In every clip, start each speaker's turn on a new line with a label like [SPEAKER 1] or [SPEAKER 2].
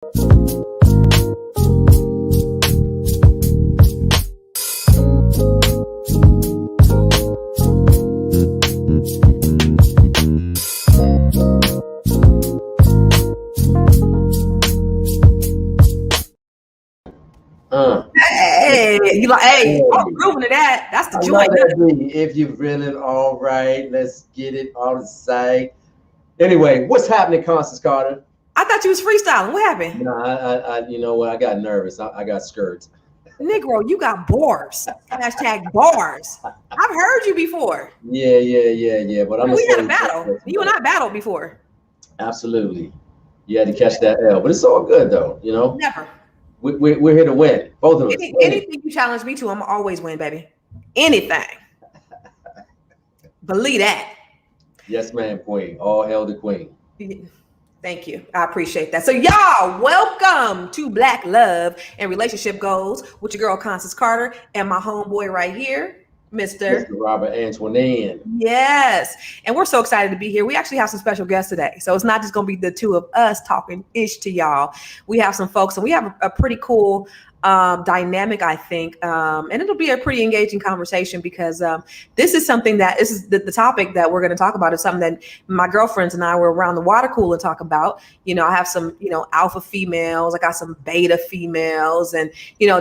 [SPEAKER 1] Hey, I'm grooving to that. That's the joint.
[SPEAKER 2] If you're feeling all right, let's get it on the side. Anyway, what's happening, Constance Carter?
[SPEAKER 1] I thought you was freestyling. What happened?
[SPEAKER 2] No, I you know what? I got nervous. I got skirts.
[SPEAKER 1] Negro, you got bars. Hashtag bars. I've heard you before.
[SPEAKER 2] Yeah. But
[SPEAKER 1] we had a battle. You and I battled before.
[SPEAKER 2] Absolutely. You had to catch that L, but it's all good though. You know.
[SPEAKER 1] Never.
[SPEAKER 2] We're here to win, both of us.
[SPEAKER 1] Anything you challenge me to, I'm always win, baby. Anything. Believe that.
[SPEAKER 2] Yes, ma'am, queen. All hail the queen.
[SPEAKER 1] Thank you. I appreciate that. So y'all, welcome to Black Love and Relationship Goals with your girl, Constance Carter, and my homeboy right here, Mr.
[SPEAKER 2] Robert Antoine.
[SPEAKER 1] Yes. And we're so excited to be here. We actually have some special guests today. So it's not just going to be the two of us talking ish to y'all. We have some folks and we have a pretty cool dynamic, I think. And it'll be a pretty engaging conversation because this is something this is the topic that we're going to talk about is something that my girlfriends and I were around the water cooler talk about. You know, I have some, alpha females. I got some beta females and,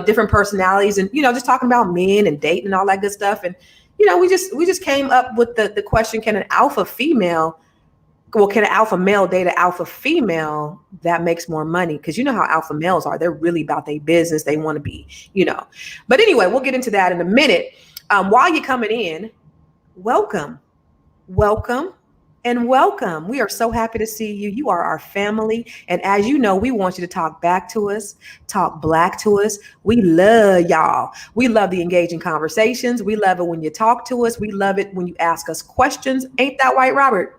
[SPEAKER 1] different personalities and, just talking about men and dating and all that good stuff. And, we just came up with the question, can an alpha male date an alpha female that makes more money? Because you know how alpha males are. They're really about their business. They want to be, But anyway, we'll get into that in a minute. While you're coming in, welcome. We are so happy to see you. You are our family. And as you know, we want you to talk back to us, talk black to us. We love y'all. We love the engaging conversations. We love it when you talk to us. We love it when you ask us questions. Ain't that right, Robert?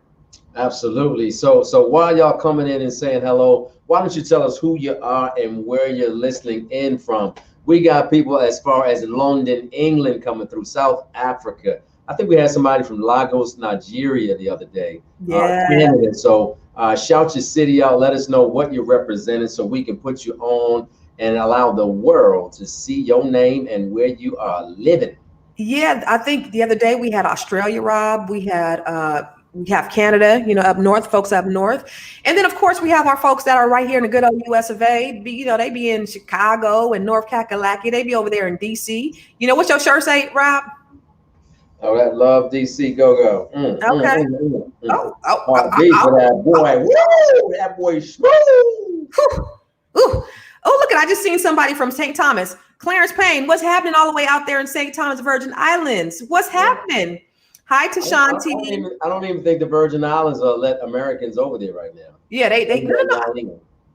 [SPEAKER 2] Absolutely. So while y'all coming in and saying hello, why don't you tell us who you are and where you're listening in from? We got people as far as London, England coming through, South Africa. I think we had somebody from Lagos, Nigeria the other day.
[SPEAKER 1] Yeah.
[SPEAKER 2] So shout your city out. Let us know what you're representing so we can put you on and allow the world to see your name and where you are living.
[SPEAKER 1] Yeah, I think the other day we had Australia, Rob. We have Canada, up north, folks up north. And then, of course, we have our folks that are right here in the good old US of A. They be in Chicago and North Kakalaki. They be over there in DC. What's your shirt say, Rob?
[SPEAKER 2] Oh, that love DC, go.
[SPEAKER 1] Okay.
[SPEAKER 2] For that boy. Woo! That boy smooth.
[SPEAKER 1] Ooh. Oh, look, I just seen somebody from St. Thomas. Clarence Payne, what's happening all the way out there in St. Thomas, Virgin Islands? What's happening? Hi to Shanti.
[SPEAKER 2] I don't even think the Virgin Islands let Americans over there right now.
[SPEAKER 1] Yeah, they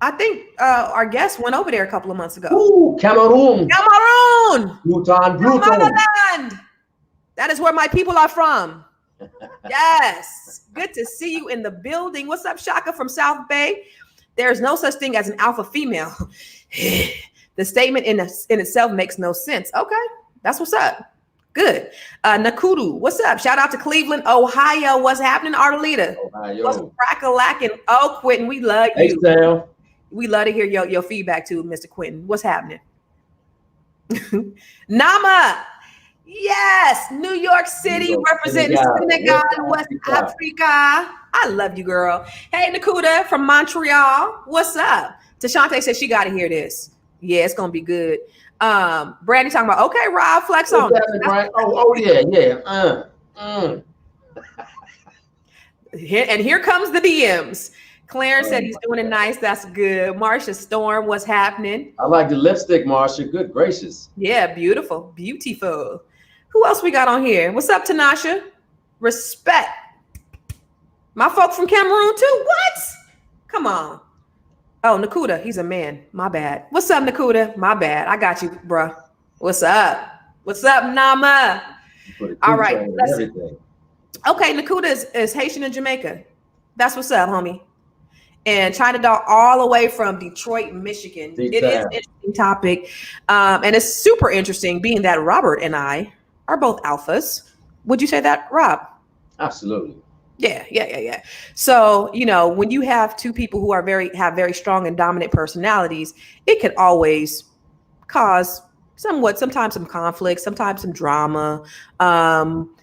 [SPEAKER 1] I think our guest went over there a couple of months ago.
[SPEAKER 2] Ooh, Cameroon.
[SPEAKER 1] Bhutan. That is where my people are from. Yes. Good to see you in the building. What's up, Shaka from South Bay? There's no such thing as an alpha female. The statement in itself makes no sense. Okay, that's what's up. Good. Nakudu, what's up? Shout out to Cleveland, Ohio. What's happening, Arlita?
[SPEAKER 2] Ohio.
[SPEAKER 1] What's crack-a-lacking? Oh, Quentin, we love you.
[SPEAKER 2] Hey, Sam.
[SPEAKER 1] We love to hear your feedback too, Mr. Quentin. What's happening? Nama. Yes, New York City, representing Senegal, West Africa. I love you, girl. Hey, Nakuda from Montreal. What's up? Tashante says she got to hear this. Yeah, it's going to be good. Brandy talking about, okay, Rob, flex on it.
[SPEAKER 2] Right? Yeah.
[SPEAKER 1] Here comes the DMs. Clarence said he's doing it nice. That's good. Marsha Storm, what's happening?
[SPEAKER 2] I like the lipstick, Marsha. Good gracious.
[SPEAKER 1] Yeah, beautiful. Who else we got on here? What's up, Tanasha? Respect. My folk from Cameroon too. What? Come on. Oh, Nakuda, he's a man. My bad. What's up, Nakuda? My bad. I got you, bruh. What's up? What's up, Nama? All right. Okay, Nakuda is Haitian in Jamaica. That's what's up, homie. And China Doll all the way from Detroit, Michigan. It is an interesting topic. And it's super interesting being that Robert and I are both alphas. Would you say that, Rob?
[SPEAKER 2] Absolutely.
[SPEAKER 1] Yeah. So, when you have two people who have very strong and dominant personalities, it can always cause sometimes some conflict, sometimes some drama. Um,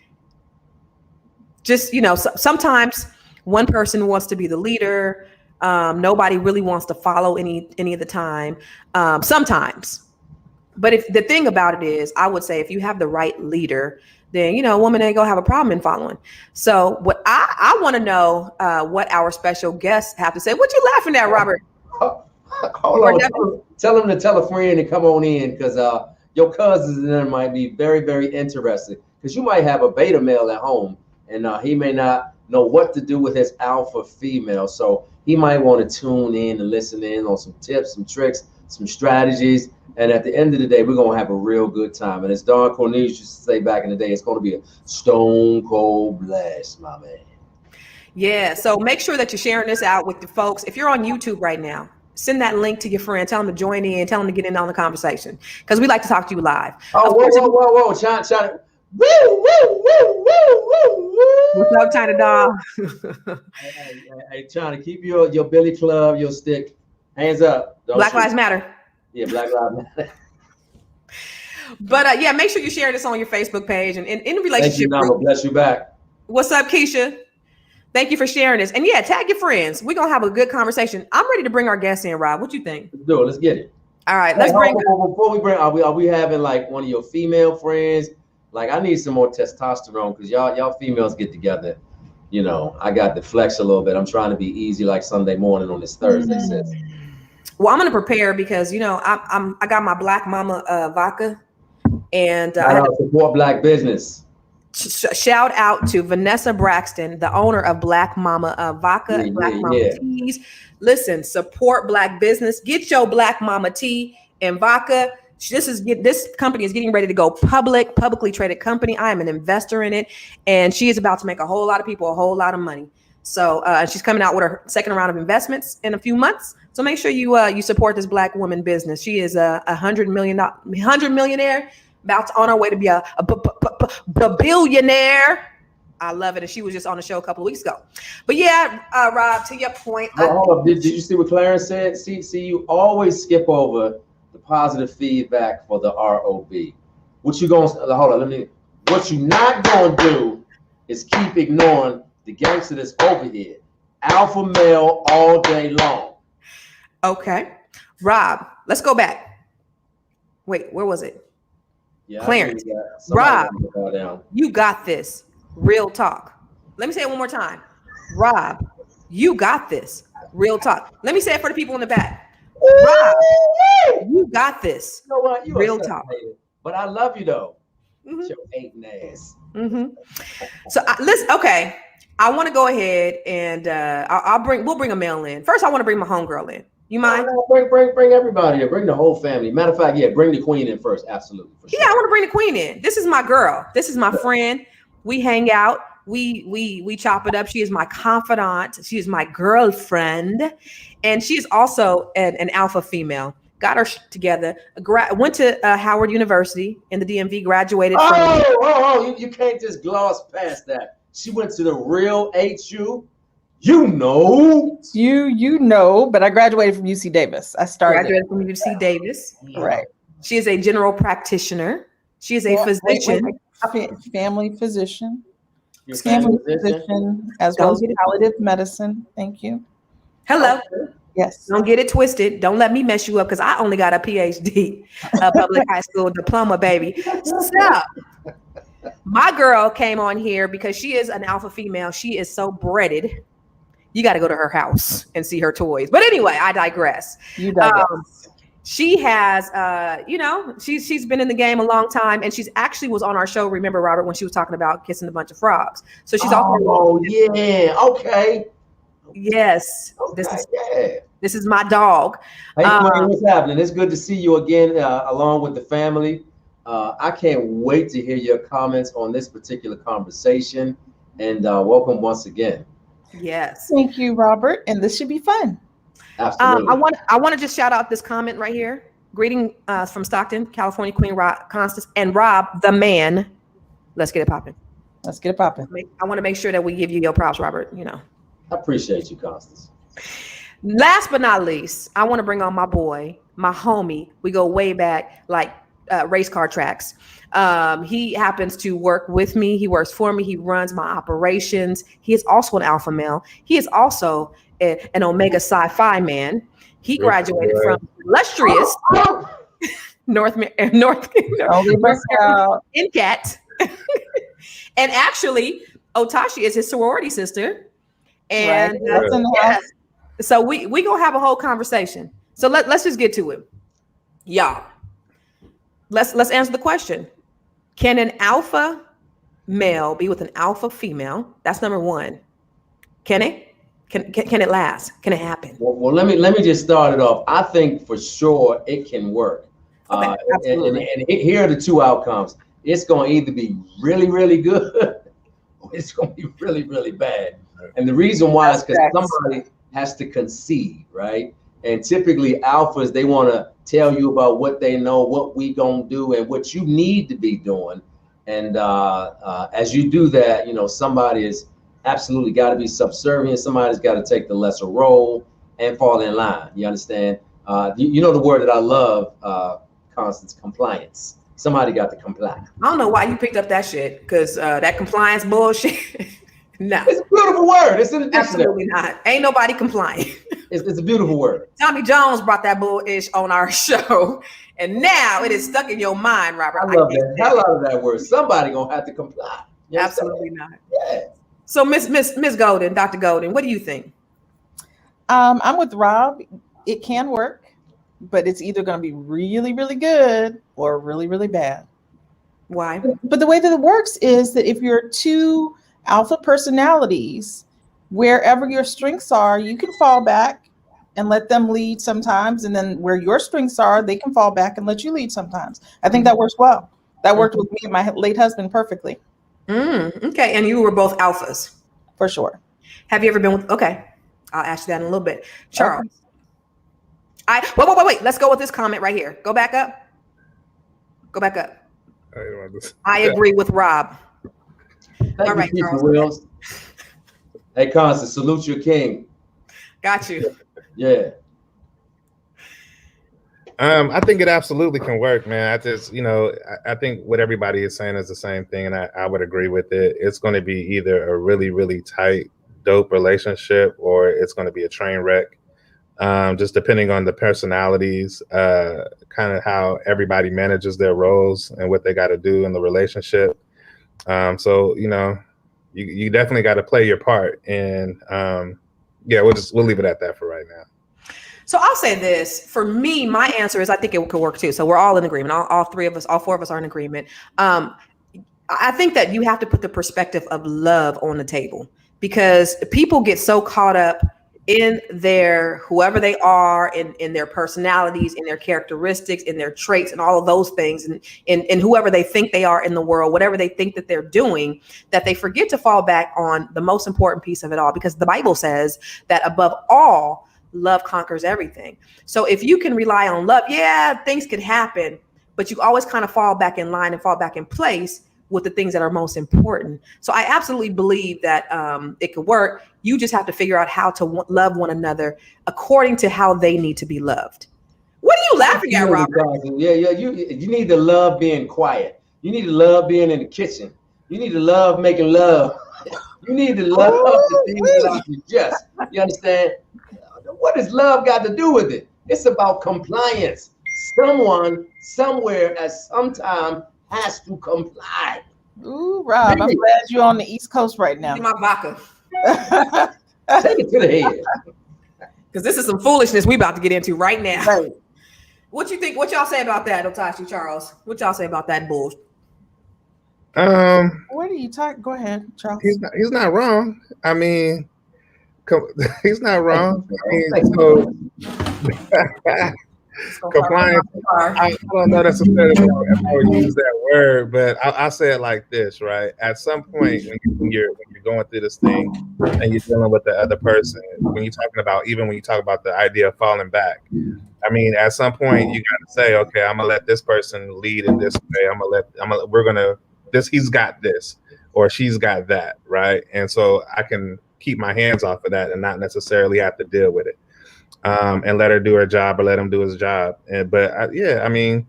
[SPEAKER 1] sometimes one person wants to be the leader. Nobody really wants to follow any of the time. Sometimes. But if the thing about it is, I would say if you have the right leader, then a woman ain't gonna have a problem in following. So what I want to know what our special guests have to say. What you laughing at, Robert?
[SPEAKER 2] Hold on. Tell them to tell a friend to come on in because your cousins and them might be very, very interested because you might have a beta male at home and he may not know what to do with his alpha female. So he might want to tune in and listen in on some tips, some tricks, some strategies. And at the end of the day, we're going to have a real good time. And as Don Cornelius used to say back in the day, it's going to be a stone cold blast, my man.
[SPEAKER 1] Yeah. So make sure that you're sharing this out with the folks. If you're on YouTube right now, send that link to your friend. Tell them to join in. Tell them to get in on the conversation because we like to talk to you live.
[SPEAKER 2] Oh, whoa. China. Woo.
[SPEAKER 1] What's up, China Doll?
[SPEAKER 2] Hey, China, keep your billy club, your stick. Hands up.
[SPEAKER 1] Black Lives Matter.
[SPEAKER 2] Yeah, Black Lives Matter.
[SPEAKER 1] But make sure you share this on your Facebook page and in the relationship group.
[SPEAKER 2] Bless you back.
[SPEAKER 1] What's up, Keisha? Thank you for sharing this. And tag your friends. We're going to have a good conversation. I'm ready to bring our guests in, Rob. What you think?
[SPEAKER 2] Let's do it. Let's get it.
[SPEAKER 1] All right. Before
[SPEAKER 2] we bring, are we having like one of your female friends? Like I need some more testosterone because y'all females get together. I got to flex a little bit. I'm trying to be easy like Sunday morning on this Thursday, sis.
[SPEAKER 1] Well, I'm going to prepare because, I got my Black Mama vodka and
[SPEAKER 2] I have to support Black business.
[SPEAKER 1] Shout out to Vanessa Braxton, the owner of Black Mama Vodka and Black Mama Teas. Listen, support Black business. Get your Black Mama tea and vodka. This company is getting ready to go publicly traded company. I am an investor in it, and she is about to make a whole lot of people a whole lot of money. So she's coming out with her second round of investments in a few months. So make sure you support this Black woman business. She is a $100 millionaire. About to on her way to be a billionaire. I love it. And she was just on the show a couple of weeks ago. But Rob, to your point.
[SPEAKER 2] Hold up. Did you see what Clarence said? See, you always skip over the positive feedback for the ROB. What you not gonna do is keep ignoring the gangster that's over here. Alpha male all day long.
[SPEAKER 1] Okay. Rob, let's go back. Wait, where was it?
[SPEAKER 2] Yeah,
[SPEAKER 1] Clarence, Rob, you got this. Real talk. Let me say it one more time. Rob, you got this. Real talk. Let me say it for the people in the back. Rob, you got this.
[SPEAKER 2] You know what? You
[SPEAKER 1] real talk.
[SPEAKER 2] But I love you though. Mm-hmm. Your hating ass.
[SPEAKER 1] Mm-hmm. So listen. Okay, I want to go ahead and we'll bring a male in. First, I want to bring my homegirl in. You mind?
[SPEAKER 2] Bring everybody in. Bring the whole family. Matter of fact, bring the queen in first. Absolutely. For sure.
[SPEAKER 1] Yeah, I want to bring the queen in. This is my girl. This is my friend. We hang out. We chop it up. She is my confidant. She is my girlfriend, and she is also an alpha female. Got her together. Went to Howard University in the DMV. Graduated.
[SPEAKER 2] You can't just gloss past that. She went to the real HU. You know,
[SPEAKER 3] but I graduated from UC Davis.
[SPEAKER 1] Graduated from UC Davis.
[SPEAKER 3] Right.
[SPEAKER 1] She is a general practitioner. She is a physician.
[SPEAKER 3] Family physician. Family physician as well as palliative medicine. Thank you.
[SPEAKER 1] Hello.
[SPEAKER 3] Yes.
[SPEAKER 1] Don't get it twisted. Don't let me mess you up because I only got a PhD, a public high school diploma, baby. So my girl came on here because she is an alpha female. She is so breaded. You got to go to her house and see her toys. But anyway, I digress.
[SPEAKER 3] You digress.
[SPEAKER 1] She has, she's been in the game a long time, and she's actually was on our show. Remember, Robert, when she was talking about kissing a bunch of frogs. So she's also.
[SPEAKER 2] Oh yeah. Okay.
[SPEAKER 1] Yes. This is my dog.
[SPEAKER 2] Hey, what's happening? It's good to see you again, along with the family. I can't wait to hear your comments on this particular conversation, and welcome once again.
[SPEAKER 1] Yes.
[SPEAKER 3] Thank you, Robert. And this should be fun.
[SPEAKER 2] Absolutely.
[SPEAKER 1] I want to just shout out this comment right here. Greeting from Stockton, California, Queen Rob Constance and Rob the man. Let's get it popping.
[SPEAKER 3] Let's get it popping.
[SPEAKER 1] I want to make sure that we give you your props, Robert. You know.
[SPEAKER 2] I appreciate you, Constance.
[SPEAKER 1] Last but not least, I want to bring on my boy, my homie. We go way back, like race car tracks. He happens to work with me. He works for me. He runs my operations. He is also an alpha male. He is also an Omega Sci-Fi man. He graduated from illustrious North NCAT. And actually, Otashi is his sorority sister. And yes, so we gonna have a whole conversation. So let's just get to it. Y'all. Let's answer the question. Can an alpha male be with an alpha female? That's number one. Can it? Can it last? Can it happen?
[SPEAKER 2] Well, let me just start it off. I think for sure it can work.
[SPEAKER 1] Okay, absolutely.
[SPEAKER 2] And here are the two outcomes. It's going to either be really, really good or it's going to be really, really bad. And the reason why is because somebody has to concede, right? And typically alphas, they want to tell you about what they know, what we gonna do, and what you need to be doing. And as you do that, you know, somebody is absolutely got to be subservient. Somebody's got to take the lesser role and fall in line. You understand? You know the word that I love, Constance, compliance. Somebody got to comply.
[SPEAKER 1] I don't know why you picked up that shit, because that compliance bullshit. No,
[SPEAKER 2] it's a beautiful word. It's in the dictionary.
[SPEAKER 1] Absolutely not. Ain't nobody complying.
[SPEAKER 2] It's a beautiful word.
[SPEAKER 1] Tommy Jones brought that bullish on our show, and now it is stuck in your mind, Robert.
[SPEAKER 2] I love the hell out of that word. Somebody gonna have to comply.
[SPEAKER 1] You absolutely not.
[SPEAKER 2] Yeah.
[SPEAKER 1] So, Miss Golden, Dr. Golden, what do you think?
[SPEAKER 3] I'm with Rob. It can work, but it's either going to be really, really good or really, really bad.
[SPEAKER 1] Why?
[SPEAKER 3] But the way that it works is that if you're two alpha personalities, wherever your strengths are, you can fall back and let them lead sometimes. And then where your strengths are, they can fall back and let you lead sometimes. I think that works well. That worked with me and my late husband perfectly.
[SPEAKER 1] Okay. And you were both alphas?
[SPEAKER 3] For sure.
[SPEAKER 1] Have you ever been with, okay, I'll ask you that in a little bit. Charles.
[SPEAKER 3] Okay.
[SPEAKER 1] Wait. Let's go with this comment right here. Go back up. Go back up. I agree with Rob.
[SPEAKER 2] All right, Charles. Hey, Constance, salute your king.
[SPEAKER 1] Got you.
[SPEAKER 2] Yeah.
[SPEAKER 4] I think it absolutely can work, man. I think what everybody is saying is the same thing, and I would agree with it. It's going to be either a really, really tight, dope relationship, or it's going to be a train wreck. Just depending on the personalities, kind of how everybody manages their roles and what they got to do in the relationship. So, you know, you definitely got to play your part, and we'll leave it at that for right now.
[SPEAKER 1] So I'll say this, for me, my answer is I think it could work too. So we're all in agreement. All three of us, all four of us are in agreement. I think that you have to put the perspective of love on the table, because people get so caught up in their, whoever they are, in their personalities, in their characteristics, in their traits, and all of those things, and whoever they think they are in the world, whatever they think that they're doing, that they forget to fall back on the most important piece of it all, because the Bible says that above all, love conquers everything. So if you can rely on love, things can happen, but you always kind of fall back in line and fall back in place with the things that are most important. So I absolutely believe that it could work. You just have to figure out how to love one another according to how they need to be loved. What are you laughing at, Robert?
[SPEAKER 2] Yeah. You need to love being quiet. You need to love being in the kitchen. You need to love making love. You need to love the things that I suggest. You understand? What does love got to do with it? It's about compliance. Someone, somewhere, at some time, has to comply.
[SPEAKER 3] Ooh, Rob, I'm glad you're on the East Coast right now.
[SPEAKER 1] Give me my vodka.
[SPEAKER 2] Take it to the head.
[SPEAKER 1] Because this is some foolishness we about to get into right now.
[SPEAKER 3] Right.
[SPEAKER 1] What you think? What y'all say about that, Otashi, Charles? What y'all say about that bull?
[SPEAKER 3] What are you talking? Go ahead, Charles.
[SPEAKER 4] He's not wrong. I mean, he's not wrong. Compliance. I don't know necessarily if I would use that word, but I'll say it like this, right? At some point, when you're going through this thing and you're dealing with the other person, when you talk about the idea of falling back, I mean, at some point you got to say, okay, I'm gonna let this person lead in this way. He's got this. or she's got that, right? And so I can keep my hands off of that and not necessarily have to deal with it, and let her do her job or let him do his job. I mean,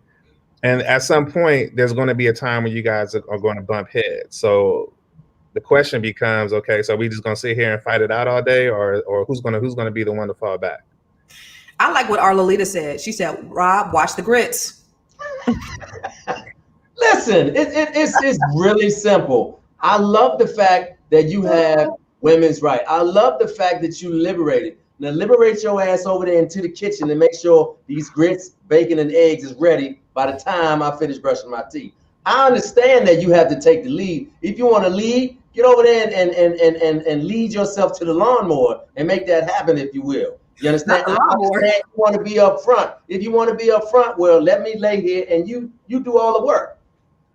[SPEAKER 4] and at some point, there's going to be a time when you guys are going to bump heads. So the question becomes, okay, so we just going to sit here and fight it out all day, or who's going to be the one to fall back?
[SPEAKER 1] I like what our Lolita said. She said, Rob, watch the grits.
[SPEAKER 2] Listen, it's really simple. I love the fact that you have women's right. I love the fact that you liberated. Now liberate your ass over there into the kitchen and make sure these grits, bacon, and eggs is ready by the time I finish brushing my teeth. I understand that you have to take the lead. If you want to lead, get over there and lead yourself to the lawnmower and make that happen, if you will. You understand? I understand you want to be up front. If you want to be up front, well, let me lay here and you do all the work.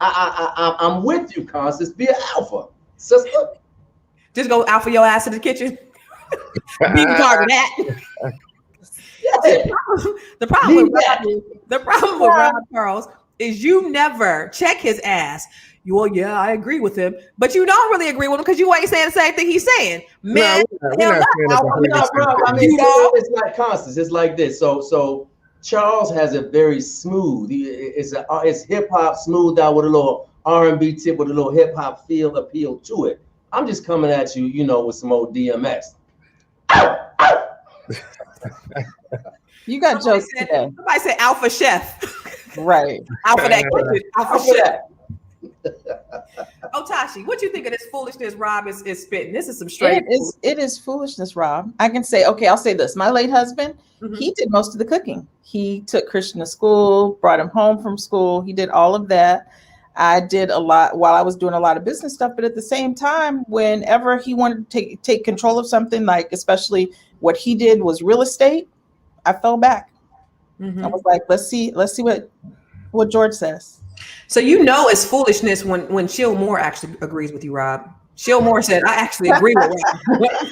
[SPEAKER 2] I'm with you, Constance. Be an alpha, sister.
[SPEAKER 1] Just go alpha your ass to the kitchen. Be part of that. The problem with Rob Charles is you never check his ass. Yeah, I agree with him, but you don't really agree with him because you ain't saying the same thing he's saying. Man,
[SPEAKER 2] it's like Constance. It's like this. So Charles has a very smooth. It's hip hop smoothed out with a little R&B tip with a little hip hop appeal to it. I'm just coming at you, with some old DMX.
[SPEAKER 3] You got jokes today.
[SPEAKER 1] Somebody said Alpha Chef.
[SPEAKER 3] Right.
[SPEAKER 1] Alpha that kitchen. Alpha Chef. Tashi, what you think of this foolishness Rob is spitting? This is some straight.
[SPEAKER 3] It is foolishness, Rob. I can say, okay, I'll say this. My late husband, he did most of the cooking. He took Christian to school, brought him home from school. He did all of that. I did a lot while I was doing a lot of business stuff, but at the same time, whenever he wanted to take control of something, like especially what he did was real estate, I fell back. I was like, let's see what George says.
[SPEAKER 1] So it's foolishness when Chill Moore actually agrees with you, Rob. Chill Moore said, I actually agree with Rob.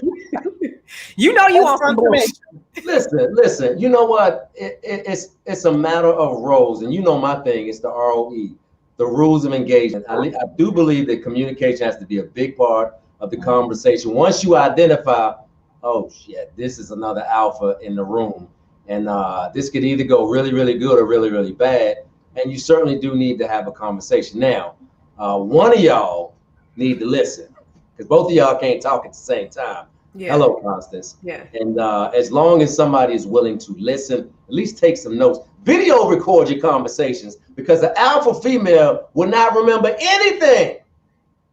[SPEAKER 1] You want some bullshit.
[SPEAKER 2] Listen. You know what? It's a matter of roles, and my thing is the ROE, the rules of engagement. I do believe that communication has to be a big part of the conversation. Once you identify, oh shit, this is another alpha in the room, and this could either go really, really good or really, really bad. And you certainly do need to have a conversation. Now, one of y'all need to listen because both of y'all can't talk at the same time. Yeah. Hello, Constance.
[SPEAKER 1] Yeah.
[SPEAKER 2] And as long as somebody is willing to listen, at least take some notes. Video record your conversations because the alpha female will not remember anything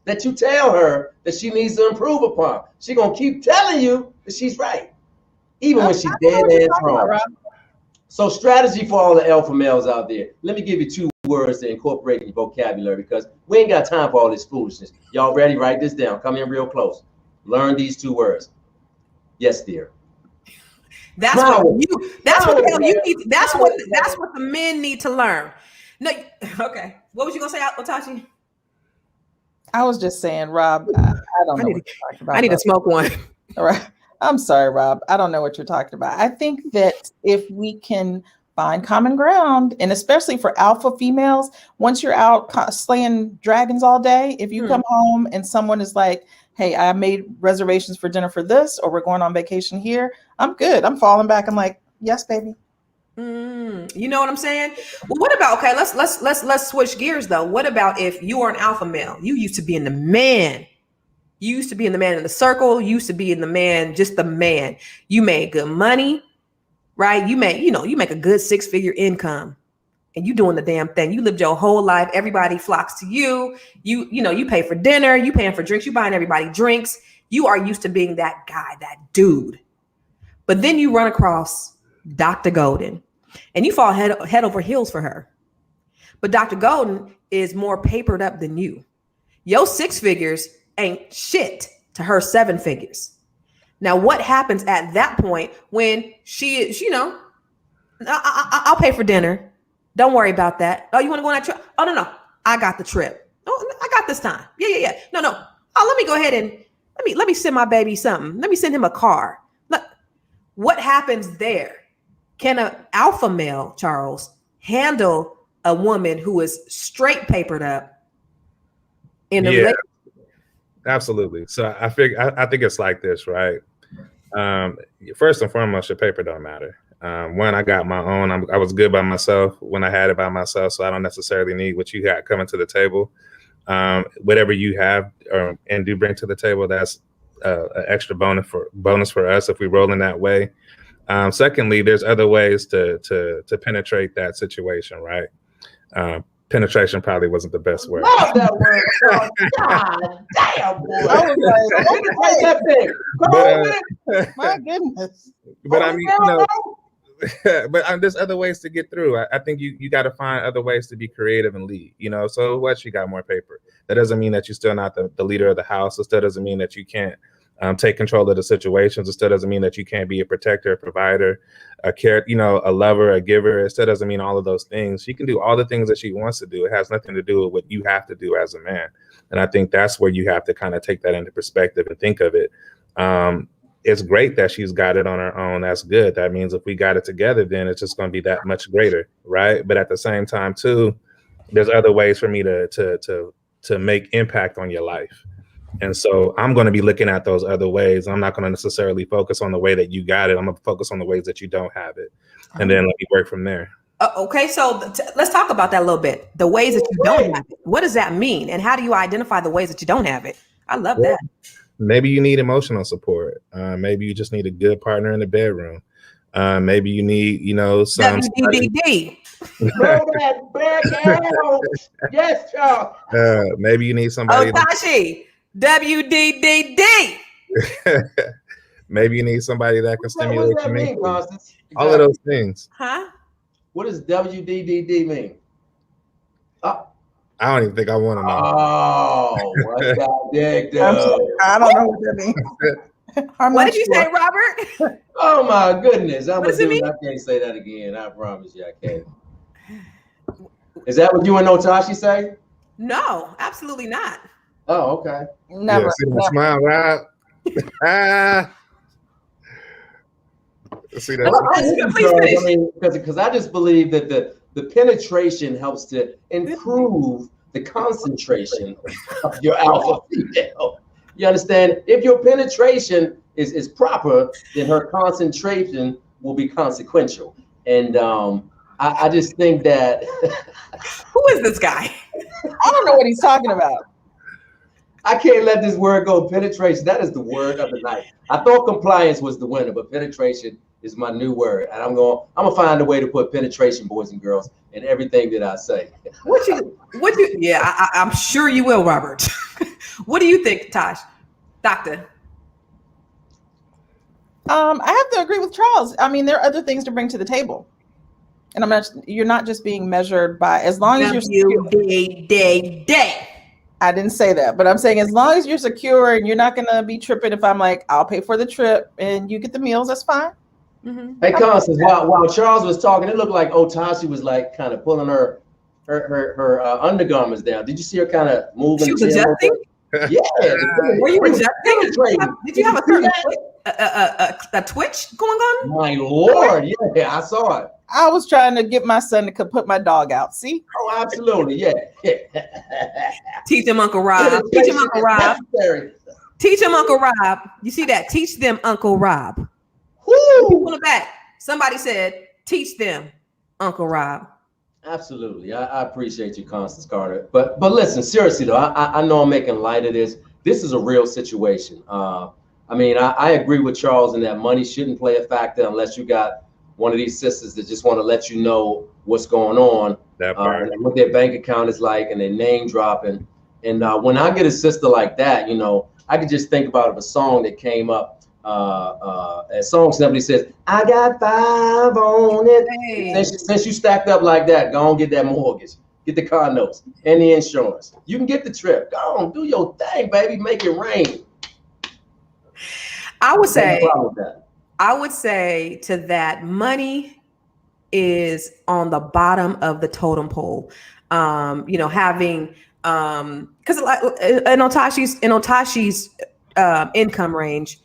[SPEAKER 2] that you tell her that she needs to improve upon. She's going to keep telling you that she's right, even when she's dead ass wrong. So strategy for all the alpha males out there. Let me give you 2 words to incorporate in your vocabulary because we ain't got time for all this foolishness. Y'all ready? Write this down. Come in real close. Learn these 2 words. Yes, dear.
[SPEAKER 1] That's what the men need to learn. No, okay. What was you gonna say, Otachi?
[SPEAKER 3] I was just saying, Rob, I don't know what you're talking about.
[SPEAKER 1] I need to smoke one.
[SPEAKER 3] All right. I'm sorry, Rob. I don't know what you're talking about. I think that if we can find common ground, and especially for alpha females, once you're out slaying dragons all day, if you come home and someone is like, hey, I made reservations for dinner for this, or we're going on vacation here, I'm good. I'm falling back. I'm like, yes, baby.
[SPEAKER 1] You know what I'm saying? Well, what about, okay, let's switch gears though. What about if you are an alpha male? You used to be in the man. You used to be in the man in the circle. You used to be in the man, just the man. You made good money, right? You make a good 6-figure income and you doing the damn thing. You lived your whole life. Everybody flocks to you. You pay for dinner. You paying for drinks. You buying everybody drinks. You are used to being that guy, that dude. But then you run across Dr. Golden and you fall head over heels for her. But Dr. Golden is more papered up than you. Your 6 figures ain't shit to her 7 figures. Now, what happens at that point when she is, I'll pay for dinner. Don't worry about that. Oh, you want to go on that trip? Oh, no. I got the trip. Oh, I got this time. Yeah. No. Oh, let me go ahead and let me send my baby something. Let me send him a car. Look, what happens there? Can an alpha male, Charles, handle a woman who is straight papered up in a relationship?
[SPEAKER 4] Absolutely. So I think it's like this, right? First and foremost, your paper don't matter. When I got my own, I was good by myself when I had it by myself, so I don't necessarily need what you got coming to the table. Whatever you have and do bring to the table, that's an extra bonus for us if we roll in that way. Secondly, there's other ways to penetrate that situation, right? Penetration probably wasn't the best word.
[SPEAKER 2] Love that word. Oh, God damn, boy.
[SPEAKER 3] I was
[SPEAKER 2] That
[SPEAKER 3] my goodness.
[SPEAKER 4] But I mean, you know, but there's other ways to get through. I think you got to find other ways to be creative and lead. You know, so what? You got more paper. That doesn't mean that you're still not the leader of the house. It still doesn't mean that you can't take control of the situations. It still doesn't mean that you can't be a protector, a provider, a lover, a giver. It still doesn't mean all of those things. She can do all the things that she wants to do. It has nothing to do with what you have to do as a man. And I think that's where you have to kind of take that into perspective and think of it. It's great that she's got it on her own. That's good. That means if we got it together, then it's just going to be that much greater, right? But at the same time, too, there's other ways for me to make impact on your life. And so I'm going to be looking at those other ways. I'm not going to necessarily focus on the way that you got it. I'm going to focus on the ways that you don't have it. And then let me work from there.
[SPEAKER 1] Okay, so let's talk about that a little bit. The ways that you don't have it. What does that mean? And how do you identify the ways that you don't have it? I love that.
[SPEAKER 4] Maybe you need emotional support. Maybe you just need a good partner in the bedroom. Maybe you need, some
[SPEAKER 1] WDDD.
[SPEAKER 2] Yes, y'all.
[SPEAKER 4] Maybe you need somebody.
[SPEAKER 1] Tashi, WDDD.
[SPEAKER 4] Maybe you need somebody that can stimulate.
[SPEAKER 2] What does that mean, Constance?
[SPEAKER 4] All of those things.
[SPEAKER 1] Huh?
[SPEAKER 2] What does WDDD mean?
[SPEAKER 4] I don't even think I want to know.
[SPEAKER 2] Oh, what's that dick,
[SPEAKER 3] I don't know what that means.
[SPEAKER 1] What did you say, Robert?
[SPEAKER 2] Oh my goodness! I can't say that again. I promise you, I can't. Is that what you and Notashi say?
[SPEAKER 1] No, absolutely not.
[SPEAKER 2] Oh, okay.
[SPEAKER 3] Never.
[SPEAKER 4] Yeah, see that smile, Rob? See that?
[SPEAKER 2] Because I just believe that the penetration helps to improve the concentration of your alpha female. You understand? If your penetration is proper, then her concentration will be consequential. And I just think that
[SPEAKER 1] who is this guy?
[SPEAKER 3] I don't know what he's talking about.
[SPEAKER 2] I can't let this word go. Penetration, that is the word of the night. I thought compliance was the winner, but penetration is my new word. And I'm gonna find a way to put penetration, boys and girls, in everything that I say.
[SPEAKER 1] I'm sure you will, Robert. What do you think, Tosh? Doctor?
[SPEAKER 3] I have to agree with Charles. I mean, there are other things to bring to the table. And you're not just being measured by, as long as you're secure. I didn't say that, but I'm saying as long as you're secure and you're not going to be tripping if I'm like, I'll pay for the trip and you get the meals, that's fine.
[SPEAKER 1] Mm-hmm.
[SPEAKER 2] Hey, Constance, while Charles was talking, it looked like Otashi was like kind of pulling her undergarments down. Did you see her kind of moving?
[SPEAKER 1] She was adjusting?
[SPEAKER 2] Yeah.
[SPEAKER 1] Were you adjusting? Did you have a certain a twitch going on?
[SPEAKER 2] My Lord, yeah, I saw it.
[SPEAKER 3] I was trying to get my son to put my dog out. See?
[SPEAKER 2] Oh, absolutely, yeah.
[SPEAKER 1] Teach him, Uncle Rob. Teach him, Uncle Rob. Teach him, Uncle Rob. You see that? Teach them, Uncle Rob. Pull it back. Somebody said, teach them, Uncle Rob.
[SPEAKER 2] Absolutely. I appreciate you, Constance Carter. But listen, seriously though, I know I'm making light of this. This is a real situation. I mean, I agree with Charles in that money shouldn't play a factor unless you got one of these sisters that just want to let you know what's going on, and what their bank account is like, and their name dropping. And when I get a sister like that, I could just think about a song that came up. A song simply says, "I got 5 on it." Hey. Since you stacked up like that, go on, get that mortgage, get the car notes and the insurance. You can get the trip. Go on, do your thing, baby. Make it rain.
[SPEAKER 1] I would say to that, money is on the bottom of the totem pole. Having because in Otashi's income range,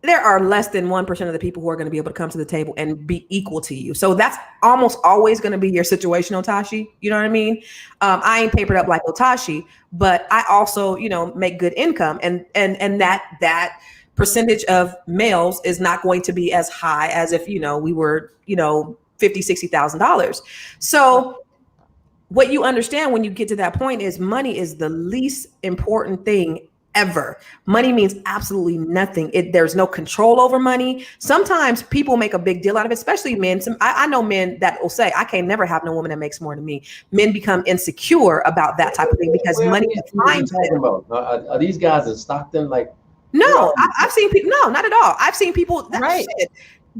[SPEAKER 1] there are less than 1% of the people who are going to be able to come to the table and be equal to you. So that's almost always going to be your situation, Otashi. You know what I mean? I ain't papered up like Otashi, but I also, make good income, and that percentage of males is not going to be as high as if, we were, $50,000-$60,000. So what you understand when you get to that point is money is the least important thing ever. Money means absolutely nothing. There's no control over money. Sometimes people make a big deal out of it, especially men. I know men that will say, I can never have no woman that makes more than me. Men become insecure about that type of thing because money defines them.
[SPEAKER 2] Are these guys in Stockton?
[SPEAKER 1] No, I've seen people. No, not at all. I've seen people.
[SPEAKER 3] Right.
[SPEAKER 1] Shit.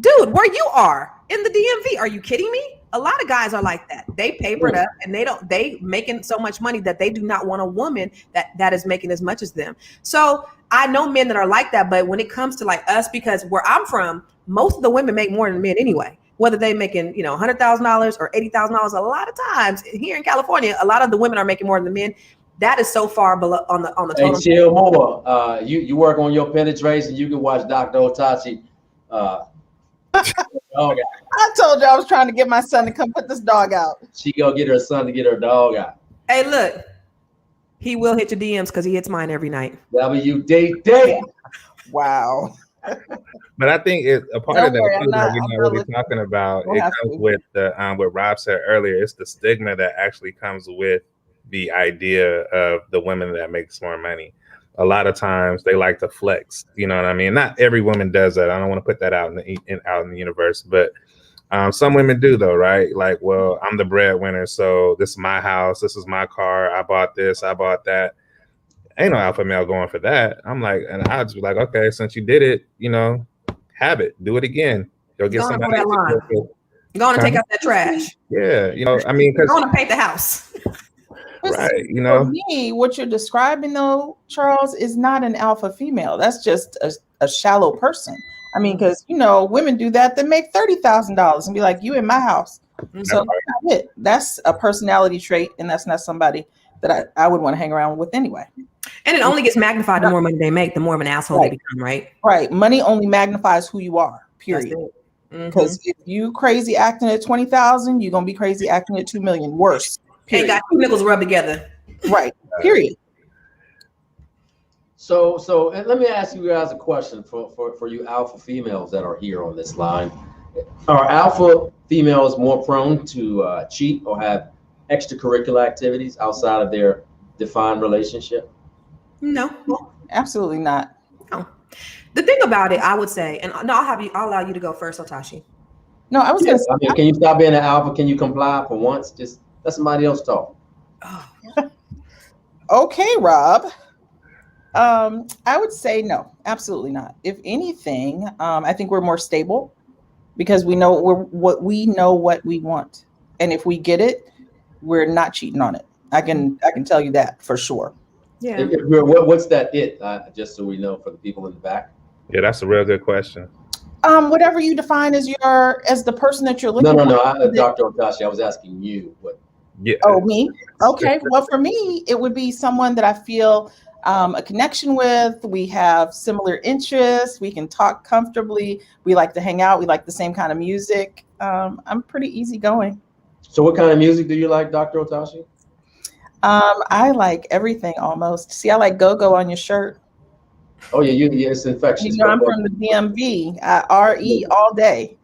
[SPEAKER 1] Dude, where you are in the DMV? Are you kidding me? A lot of guys are like that. They papered up and they making so much money that they do not want a woman that is making as much as them. So I know men that are like that, but when it comes to like us, because where I'm from, most of the women make more than men anyway, whether they making, $100,000 or $80,000. A lot of times here in California, a lot of the women are making more than the men. That is so far below on the total.
[SPEAKER 2] Hey, chill more. You work on your penetration. You can watch Dr. Otachi.
[SPEAKER 3] I told you I was trying to get my son to come put this dog out.
[SPEAKER 2] She go get her son to get her dog out.
[SPEAKER 1] Hey, look, he will hit your DMs because he hits mine every night.
[SPEAKER 2] WDD.
[SPEAKER 3] Wow.
[SPEAKER 4] But I think a part of that too, that we're not really talking about. It comes with what Rob said earlier. It's the stigma that actually comes with the idea of the women that makes more money. A lot of times they like to flex, you know what I mean? Not every woman does that. I don't want to put that out in the universe, but some women do though, right? Like, well, I'm the breadwinner, so this is my house, this is my car, I bought this, I bought that. Ain't no alpha male going for that. I'm like, and I'll just be like, okay, since you did it, have it, do it again. Go get somebody.
[SPEAKER 1] Go and take out that trash.
[SPEAKER 4] Yeah, I mean, because
[SPEAKER 1] go and paint the house.
[SPEAKER 4] Right,
[SPEAKER 3] For me, what you're describing though, Charles, is not an alpha female. That's just a shallow person. I mean, because women do that. They make $30,000 and be like, "You in my house." Mm-hmm. So that's not it. That's a personality trait, and that's not somebody that I would want to hang around with anyway.
[SPEAKER 1] And it only gets magnified the more money they make, the more of an asshole they become, right?
[SPEAKER 3] Right. Money only magnifies who you are. Period. Because if you crazy acting at 20,000, you're gonna be crazy acting at 2 million. Worse.
[SPEAKER 1] Ain't got two nickels rubbed together.
[SPEAKER 3] Right. Period.
[SPEAKER 2] So and let me ask you guys a question for you alpha females that are here on this line. Are alpha females more prone to cheat or have extracurricular activities outside of their defined relationship?
[SPEAKER 1] No.
[SPEAKER 3] Absolutely not.
[SPEAKER 1] No. The thing about it, I would say, and no, I'll allow you to go first, Otashi.
[SPEAKER 3] No, I was gonna say,
[SPEAKER 2] I mean, can you stop being an alpha? Can you comply for once? Just let somebody else talk.
[SPEAKER 1] Oh.
[SPEAKER 3] Okay, Rob. I would say no, absolutely not. If anything, I think we're more stable because we know what we want, and if we get it, we're not cheating on it. I can tell you that for sure.
[SPEAKER 1] Yeah.
[SPEAKER 2] What's that it? Just so we know for the people in the back.
[SPEAKER 4] Yeah, that's a real good question.
[SPEAKER 3] Whatever you define as the person that you're looking for.
[SPEAKER 2] No, Dr. Otashi, I was asking you what.
[SPEAKER 4] Yeah.
[SPEAKER 3] Oh, me? Okay. Well, for me, it would be someone that I feel a connection with. We have similar interests. We can talk comfortably. We like to hang out. We like the same kind of music. I'm pretty easygoing.
[SPEAKER 2] So what kind of music do you like, Dr. Otashi?
[SPEAKER 3] I like everything almost. See, I like go-go on your shirt.
[SPEAKER 2] Oh, yeah, it's infectious.
[SPEAKER 3] I'm from the DMV. RE all day.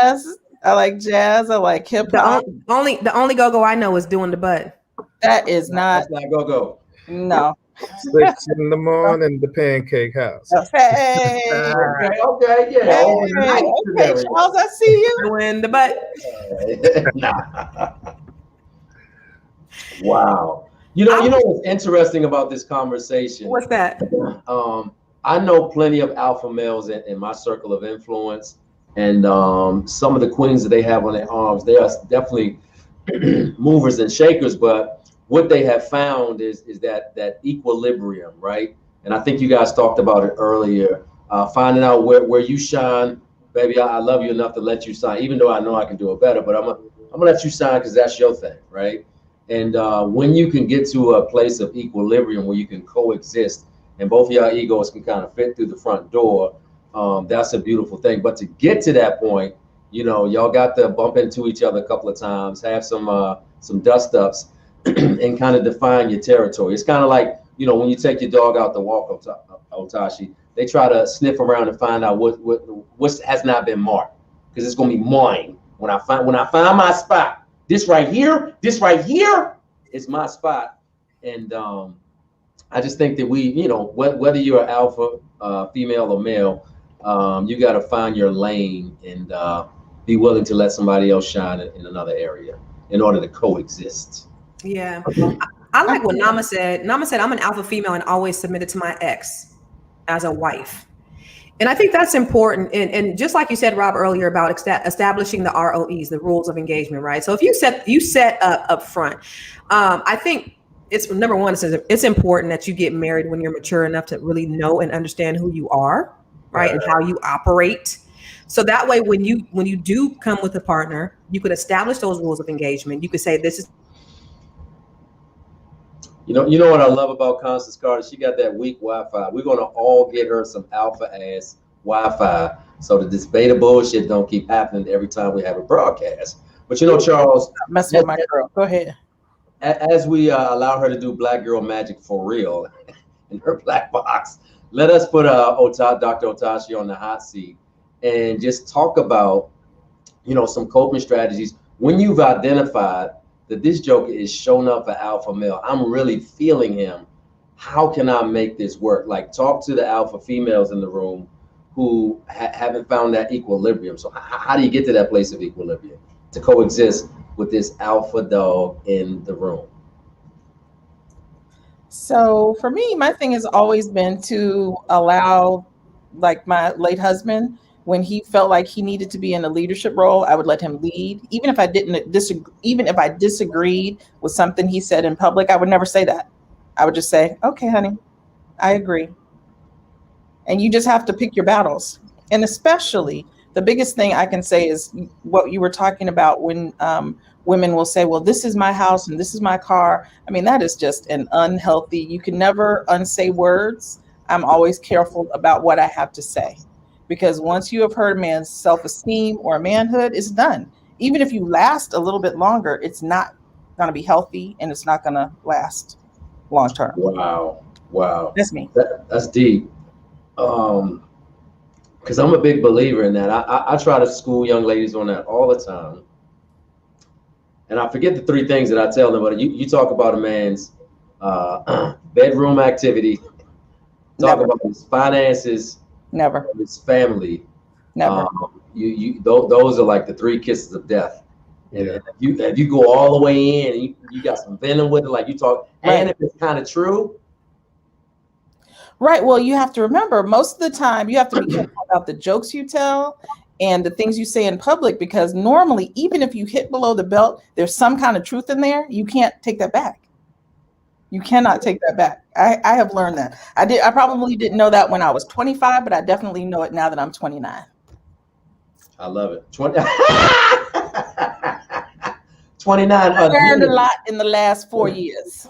[SPEAKER 3] Jazz. I like jazz. I like hip hop.
[SPEAKER 1] The only go-go I know is doing the butt.
[SPEAKER 3] That is not.
[SPEAKER 2] That's not go-go.
[SPEAKER 3] No.
[SPEAKER 4] 6 in the morning, the Pancake House.
[SPEAKER 3] Hey.
[SPEAKER 2] Okay, yeah.
[SPEAKER 3] Okay, Charles, I see you.
[SPEAKER 1] Doing the butt.
[SPEAKER 2] Wow. You know what's interesting about this conversation?
[SPEAKER 1] What's that?
[SPEAKER 2] I know plenty of alpha males in my circle of influence, and some of the queens that they have on their arms, they are definitely movers and shakers. But what they have found is that equilibrium, right? And I think you guys talked about it earlier. Finding out where you shine, baby. I love you enough to let you shine, even though I know I can do it better. But I'm gonna let you shine because that's your thing, right? And when you can get to a place of equilibrium where you can coexist and both of y'all egos can kind of fit through the front door, that's a beautiful thing. But to get to that point, y'all got to bump into each other a couple of times, have some dust ups, and kind of define your territory. It's kind of like, when you take your dog out to walk, Otashi, they try to sniff around and find out what has not been marked, because it's going to be mine. When I find my spot, this right here is my spot. And I just think that we, whether you're an alpha, female or male, you got to find your lane and be willing to let somebody else shine in another area in order to coexist.
[SPEAKER 1] Yeah. I like what Nama said. Nama said, I'm an alpha female and always submitted to my ex as a wife. And I think that's important. And just like you said, Rob, earlier about establishing the ROEs, the rules of engagement, right? So if you set up front, I think it's number one, it's important that you get married when you're mature enough to really know and understand who you are, right? And how you operate. So that way, when you do come with a partner, you could establish those rules of engagement. You could say, this is.
[SPEAKER 2] You know what I love about Constance Carter? She got that weak Wi-Fi. We're gonna all get her some alpha ass Wi-Fi so that this beta bullshit don't keep happening every time we have a broadcast. But Charles,
[SPEAKER 3] messing with my girl. Go ahead.
[SPEAKER 2] As we allow her to do black girl magic for real in her black box, let us put Dr. Otashi on the hot seat and just talk about some coping strategies when you've identified that this joker is showing up for alpha male. I'm really feeling him. How can I make this work? Like, talk to the alpha females in the room who haven't found that equilibrium. So how do you get to that place of equilibrium to coexist with this alpha dog in the room?
[SPEAKER 3] So for me, my thing has always been to allow, like my late husband, when he felt like he needed to be in a leadership role, I would let him lead. Even if I disagreed with something he said in public, I would never say that. I would just say, okay, honey, I agree. And you just have to pick your battles. And especially the biggest thing I can say is what you were talking about when women will say, well, this is my house and this is my car. I mean, that is just an unhealthy, you can never unsay words. I'm always careful about what I have to say. Because once you have hurt a man's self-esteem or manhood, it's done. Even if you last a little bit longer, it's not going to be healthy and it's not going to last long term.
[SPEAKER 2] Wow.
[SPEAKER 3] That's me.
[SPEAKER 2] That's deep. Because I'm a big believer in that. I try to school young ladies on that all the time. And I forget the 3 things that I tell them, but you talk about a man's bedroom activity, talk about his finances,
[SPEAKER 3] never
[SPEAKER 2] his family,
[SPEAKER 3] never.
[SPEAKER 2] Those are like the 3 kisses of death. And if you go all the way in, and you got some venom with it, like you talk, and if it's kind of true.
[SPEAKER 3] Right. Well, you have to remember, most of the time you have to be careful about the jokes you tell and the things you say in public, because normally, even if you hit below the belt, there's some kind of truth in there. You can't take that back. You cannot take that back. I have learned that. I probably didn't know that when I was 25, but I definitely know it now that I'm 29.
[SPEAKER 2] I love it. 29.
[SPEAKER 3] I learned a lot in the last 4 years.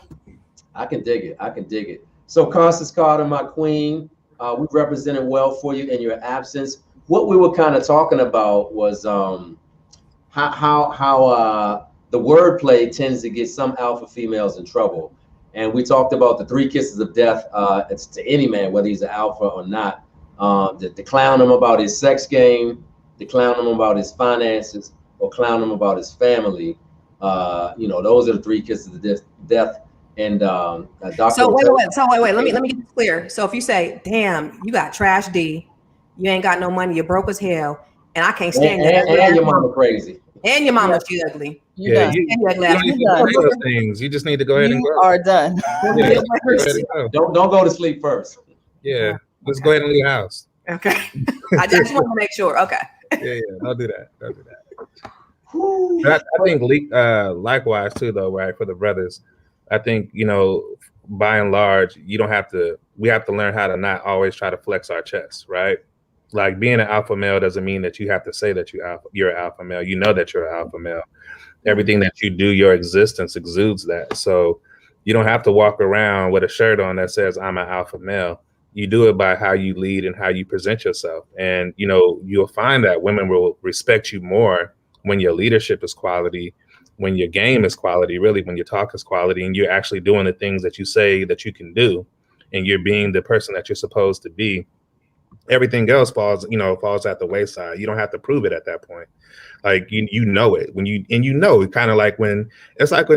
[SPEAKER 2] I can dig it. So Constance Carter, my queen, we represented well for you in your absence. What we were kind of talking about was how the wordplay tends to get some alpha females in trouble. And we talked about the 3 kisses of death. It's to any man, whether he's an alpha or not. To clown him about his sex game, to clown him about his finances, or clown him about his family. Those are the 3 kisses of death. And Dr.
[SPEAKER 1] So wait. Let me get this clear. So if you say, "Damn, you got trash D, you ain't got no money, you're broke as hell, and I can't stand you,"
[SPEAKER 2] and your mama crazy,
[SPEAKER 1] and your mama she ugly.
[SPEAKER 3] You're done.
[SPEAKER 4] You just need to go ahead and go.
[SPEAKER 3] You are done.
[SPEAKER 4] Yeah,
[SPEAKER 2] don't go to sleep first.
[SPEAKER 4] Yeah, let's go ahead and leave the house.
[SPEAKER 1] Okay. I just want to make sure. Okay.
[SPEAKER 4] Yeah, don't do that. But I think likewise too, though, right? For the brothers, I think by and large, we have to learn how to not always try to flex our chest, right? Like, being an alpha male doesn't mean that you have to say that you're an alpha male. You know that you're an alpha male. Everything that you do, your existence exudes that. So You don't have to walk around with a shirt on that says I'm an alpha male. You do it by how you lead and how you present yourself. And, you know, you'll find that women will respect you more when your leadership is quality, when your game is quality, really, when your talk is quality, and you're actually doing the things that you say that you can do, and you're being the person that you're supposed to be. Everything else falls at the wayside. You don't have to prove it at that point. Like you know it kind of like when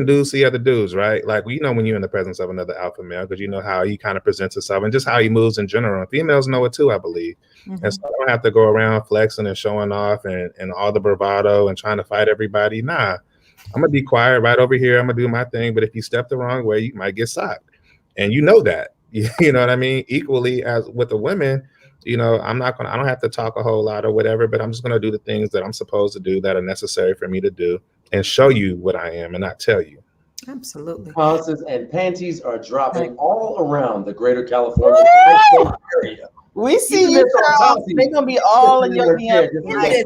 [SPEAKER 4] dudes see other dudes, right? Like, you know, when you're in the presence of another alpha male, because you know how he kind of presents himself and just how he moves in general. And females know it too, I believe. Mm-hmm. And so I don't have to go around flexing and showing off and all the bravado and trying to fight everybody. Nah, I'm gonna be quiet right over here. I'm gonna do my thing. But if you step the wrong way, you might get socked. And you know that. You know what I mean? Equally as with the women, you know, I don't have to talk a whole lot or whatever, but I'm just going to do the things that I'm supposed to do that are necessary for me to do and show you what I am and not tell you.
[SPEAKER 1] Absolutely.
[SPEAKER 2] Constance, and panties are dropping all around the greater California area.
[SPEAKER 3] We see you, Charles. They're going to be all in your DMs tonight.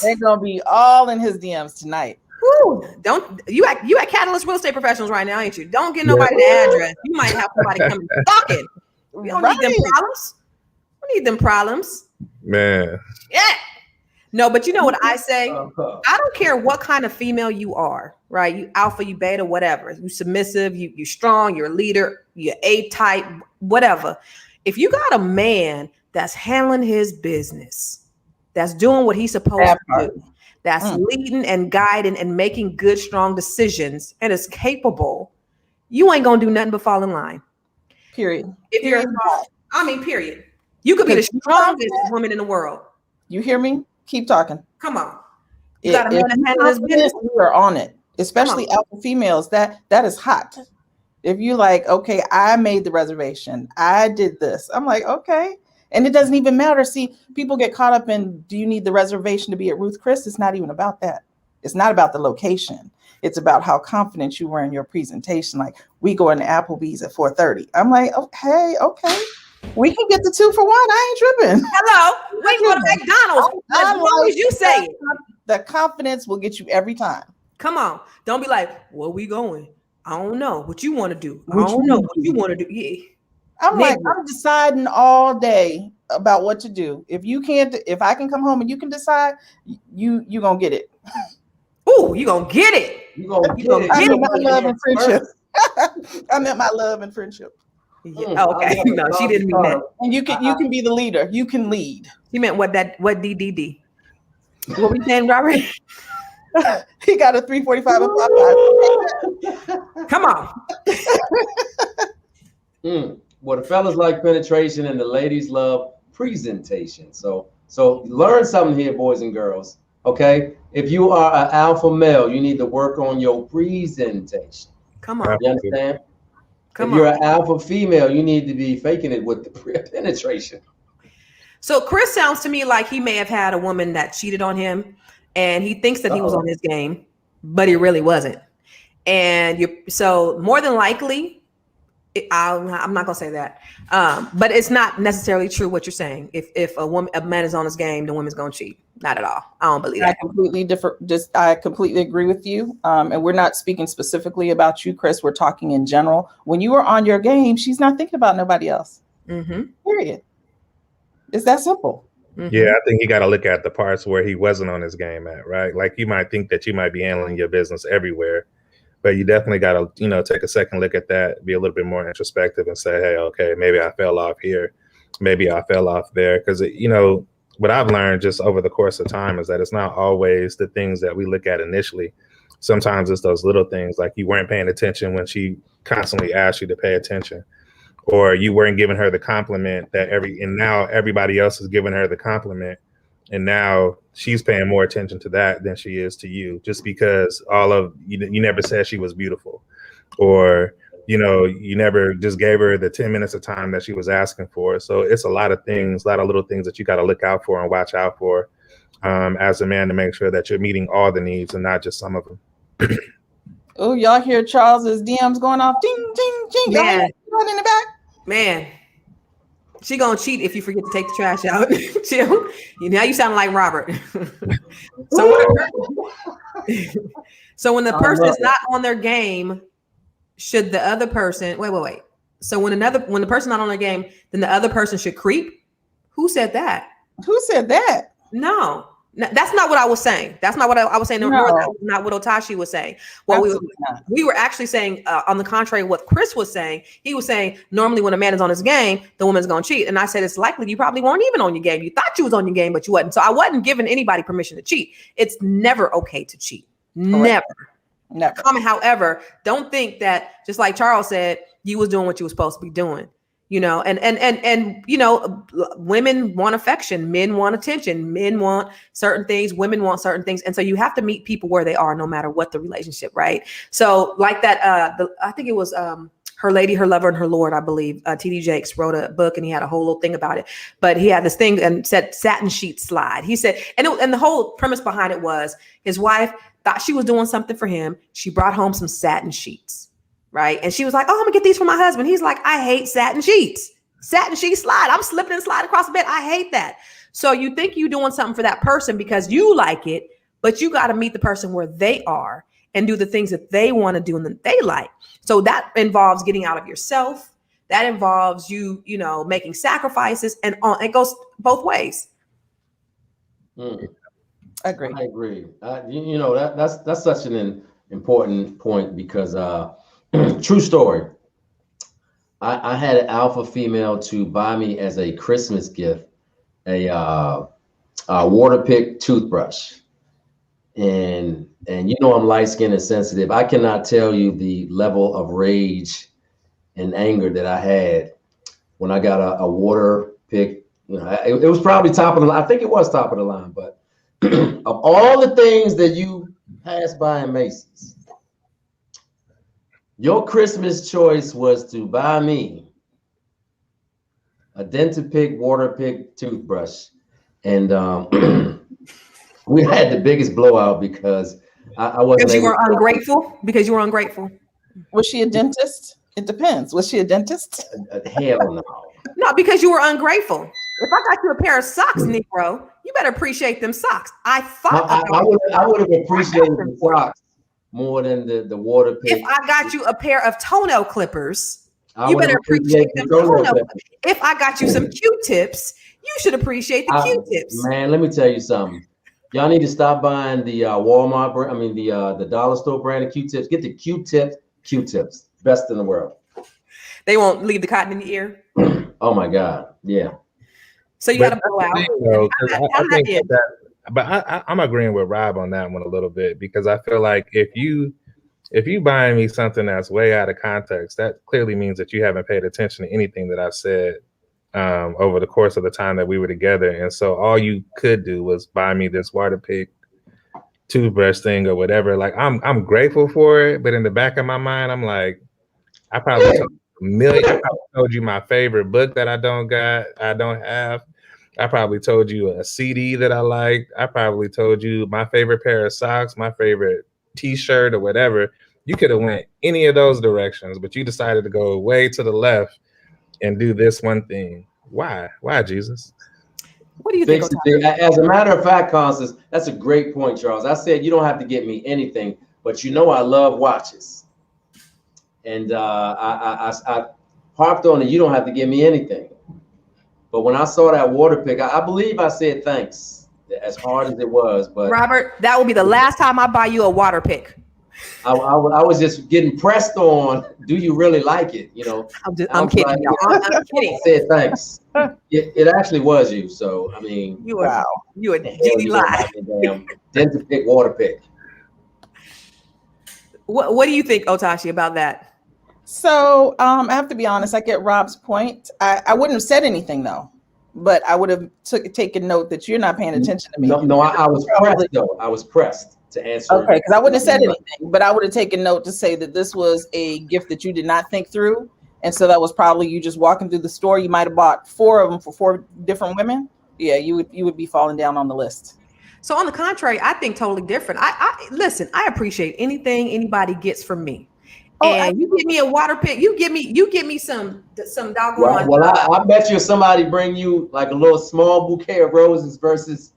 [SPEAKER 3] They're going to be all in his DMs tonight.
[SPEAKER 1] Woo. Don't you at Catalyst Real Estate Professionals right now, ain't you? Don't get nobody the address. You might have somebody coming stalking. We don't need them problems. Need them problems,
[SPEAKER 4] man.
[SPEAKER 1] Yeah, no, but you know what I say? I don't care what kind of female you are, right? You alpha, you beta, whatever. You submissive, you strong, you're a leader, you're A type, whatever. If you got a man that's handling his business, that's doing what he's supposed to do, that's leading and guiding and making good, strong decisions, and is capable, you ain't gonna do nothing but fall in line.
[SPEAKER 3] Period.
[SPEAKER 1] If you're period. You could be the strongest woman in the world.
[SPEAKER 3] You hear me? Keep talking.
[SPEAKER 1] Come on. You got a man that handles his business.
[SPEAKER 3] We are on it, especially alpha females. That is hot. If you like, okay, I made the reservation. I did this. I'm like, okay. And it doesn't even matter. See, people get caught up in, do you need the reservation to be at Ruth Chris? It's not even about that. It's not about the location. It's about how confident you were in your presentation. Like, we go into Applebee's at 4:30. I'm like, okay. We can get the 2 for 1. I ain't tripping.
[SPEAKER 1] Hello. We can go to McDonald's. As long as you say it.
[SPEAKER 3] The confidence will get you every time.
[SPEAKER 1] Come on. Don't be like, where we going? I don't know what you want to do. I don't know what you want to do. Yeah.
[SPEAKER 3] I'm deciding all day about what to do. If I can come home and you can decide, you gonna get it.
[SPEAKER 1] Ooh, you gonna get it.
[SPEAKER 2] You gonna get it.
[SPEAKER 3] I meant my love and friendship. I meant my love and friendship.
[SPEAKER 1] Yeah, okay. No, she didn't mean that.
[SPEAKER 3] And you can be the leader. You can lead.
[SPEAKER 1] She meant what DDD. What we saying, Robert?
[SPEAKER 3] He got a 345 and 5.
[SPEAKER 1] Come on.
[SPEAKER 2] Well, the fellas like penetration and the ladies love presentation. So learn something here, boys and girls. Okay, if you are an alpha male, you need to work on your presentation.
[SPEAKER 1] Come on.
[SPEAKER 2] You understand? If you're an alpha female, you need to be faking it with the penetration.
[SPEAKER 1] So Chris sounds to me like he may have had a woman that cheated on him, and he thinks that he was on his game, but he really wasn't. And so more than likely, I'm not gonna say that, but it's not necessarily true what you're saying. If a man is on his game, the woman's gonna cheat. Not at all. I don't believe that.
[SPEAKER 3] I completely agree with you. And we're not speaking specifically about you, Chris. We're talking in general. When you are on your game, she's not thinking about nobody else.
[SPEAKER 1] Mm-hmm.
[SPEAKER 3] Period. It's that simple.
[SPEAKER 4] Mm-hmm. Yeah, I think you got to look at the parts where he wasn't on his game at, right? Like, you might think that you might be handling your business everywhere, but you definitely got to, take a second look at that, be a little bit more introspective and say, hey, okay, maybe I fell off here. Maybe I fell off there. Because, what I've learned just over the course of time is that it's not always the things that we look at initially. Sometimes it's those little things, like you weren't paying attention when she constantly asked you to pay attention, or you weren't giving her the compliment and now everybody else is giving her the compliment. And now she's paying more attention to that than she is to you, just because you never said she was beautiful, or you never just gave her the 10 minutes of time that she was asking for. So it's a lot of little things that you got to look out for and watch out for as a man, to make sure that you're meeting all the needs and not just some of them.
[SPEAKER 3] Oh, y'all hear Charles's DMs going off? Ding, ding, ding.
[SPEAKER 1] Man.
[SPEAKER 3] Y'all in the back? Man.
[SPEAKER 1] She gonna cheat if you forget to take the trash out. Now you sound like Robert. So when the person is not on their game, should the other person wait. So when the person not on their game, then the other person should creep? Who said that?
[SPEAKER 3] Who said that?
[SPEAKER 1] No, that's not what I was saying. That's not what I was saying. No. That was not what Otashi was saying. Well, we were actually saying, on the contrary, what Chris was saying. He was saying normally when a man is on his game, the woman's going to cheat. And I said, it's likely you probably weren't even on your game. You thought you was on your game, but you wasn't. So I wasn't giving anybody permission to cheat. It's never okay to cheat.
[SPEAKER 3] Correct.
[SPEAKER 1] Never. However, don't think that, just like Charles said, you was doing what you was supposed to be doing. You know, and you know, women want affection, men want attention, men want certain things, women want certain things, and so you have to meet people where they are, no matter what the relationship, right? So, like that, I think it was Her Lady, Her Lover, and Her Lord, I believe. T.D. Jakes wrote a book, and he had a whole little thing about it. But he had this thing and said satin sheet slide. He said, and the whole premise behind it was his wife thought she was doing something for him. She brought home some satin sheets. Right. And she was like, oh, I'm gonna get these for my husband. He's like, I hate satin sheets. Satin sheet slide. I'm slipping and sliding across the bed. I hate that. So you think you're doing something for that person because you like it, but you got to meet the person where they are and do the things that they want to do and that they like. So that involves getting out of yourself. That involves you know, making sacrifices, and it goes both ways.
[SPEAKER 2] Mm.
[SPEAKER 3] I agree.
[SPEAKER 2] I agree. You know, that's such an important point because true story. I had an alpha female to buy me as a Christmas gift a water pick toothbrush, and you know I'm light skinned and sensitive. I cannot tell you the level of rage and anger that I had when I got a water pick. You know, it was probably top of the line. I think it was top of the line, but of all the things that you pass by in Macy's, your Christmas choice was to buy me a Dentapick water pick toothbrush. And we had the biggest blowout because I wasn't.
[SPEAKER 1] Because you were ungrateful? Because you were ungrateful.
[SPEAKER 3] Was she a dentist? It depends. Was she a dentist?
[SPEAKER 2] Hell no.
[SPEAKER 1] No, because you were ungrateful. If I got you a pair of socks, Negro, you better appreciate them socks. I
[SPEAKER 2] would have appreciated the socks more than the water pick.
[SPEAKER 1] If I got you a pair of toenail clippers, you better appreciate them toenail clippers. If I got you some Q-tips, you should appreciate the Q-tips.
[SPEAKER 2] Man, let me tell you something. Y'all need to stop buying the Walmart brand. I mean the dollar store brand of Q-tips. Get the Q-tips, best in the world.
[SPEAKER 1] They won't leave the cotton in the ear.
[SPEAKER 2] Oh my God, yeah.
[SPEAKER 1] So you got to blow out.
[SPEAKER 4] I'm agreeing with Rob on that one a little bit, because I feel like if you buying me something that's way out of context, that clearly means that you haven't paid attention to anything that I've said over the course of the time that we were together. And so all you could do was buy me this water pick toothbrush thing or whatever. Like I'm grateful for it, but in the back of my mind, I'm like, I probably told you my favorite book that I don't have. I probably told you a CD that I liked. I probably told you my favorite pair of socks, my favorite T-shirt or whatever. You could have went any of those directions, but you decided to go way to the left and do this one thing. Why? Why, Jesus?
[SPEAKER 1] What do you think?
[SPEAKER 2] As a matter of fact, Constance, that's a great point, Charles. I said you don't have to get me anything, but you know I love watches. And I harped on it. You don't have to give me anything. But when I saw that water pick, I believe I said thanks, as hard as it was. But
[SPEAKER 1] Robert, that will be the last time I buy you a water pick.
[SPEAKER 2] I was just getting pressed on. Do you really like it? You know,
[SPEAKER 1] I'm kidding. Like, I'm kidding.
[SPEAKER 2] I said thanks. It actually was you. So I mean,
[SPEAKER 1] you a genie lie.
[SPEAKER 2] Dentapick water pick.
[SPEAKER 1] What do you think, Otashi, about that?
[SPEAKER 3] So I have to be honest, I get Rob's point. I wouldn't have said anything though, but I would have taken note that you're not paying attention to me.
[SPEAKER 2] No, I was pressed though. I was pressed to answer.
[SPEAKER 3] Okay, because I wouldn't have said anything, but I would have taken note to say that this was a gift that you did not think through. And so that was probably you just walking through the store. You might have bought 4 of them for 4 different women. Yeah, you would be falling down on the list.
[SPEAKER 1] So on the contrary, I think totally different. I listen, I appreciate anything anybody gets from me. And you give me a water pick, you give me some doggone.
[SPEAKER 2] Well, I bet you if somebody bring you like a little small bouquet of roses versus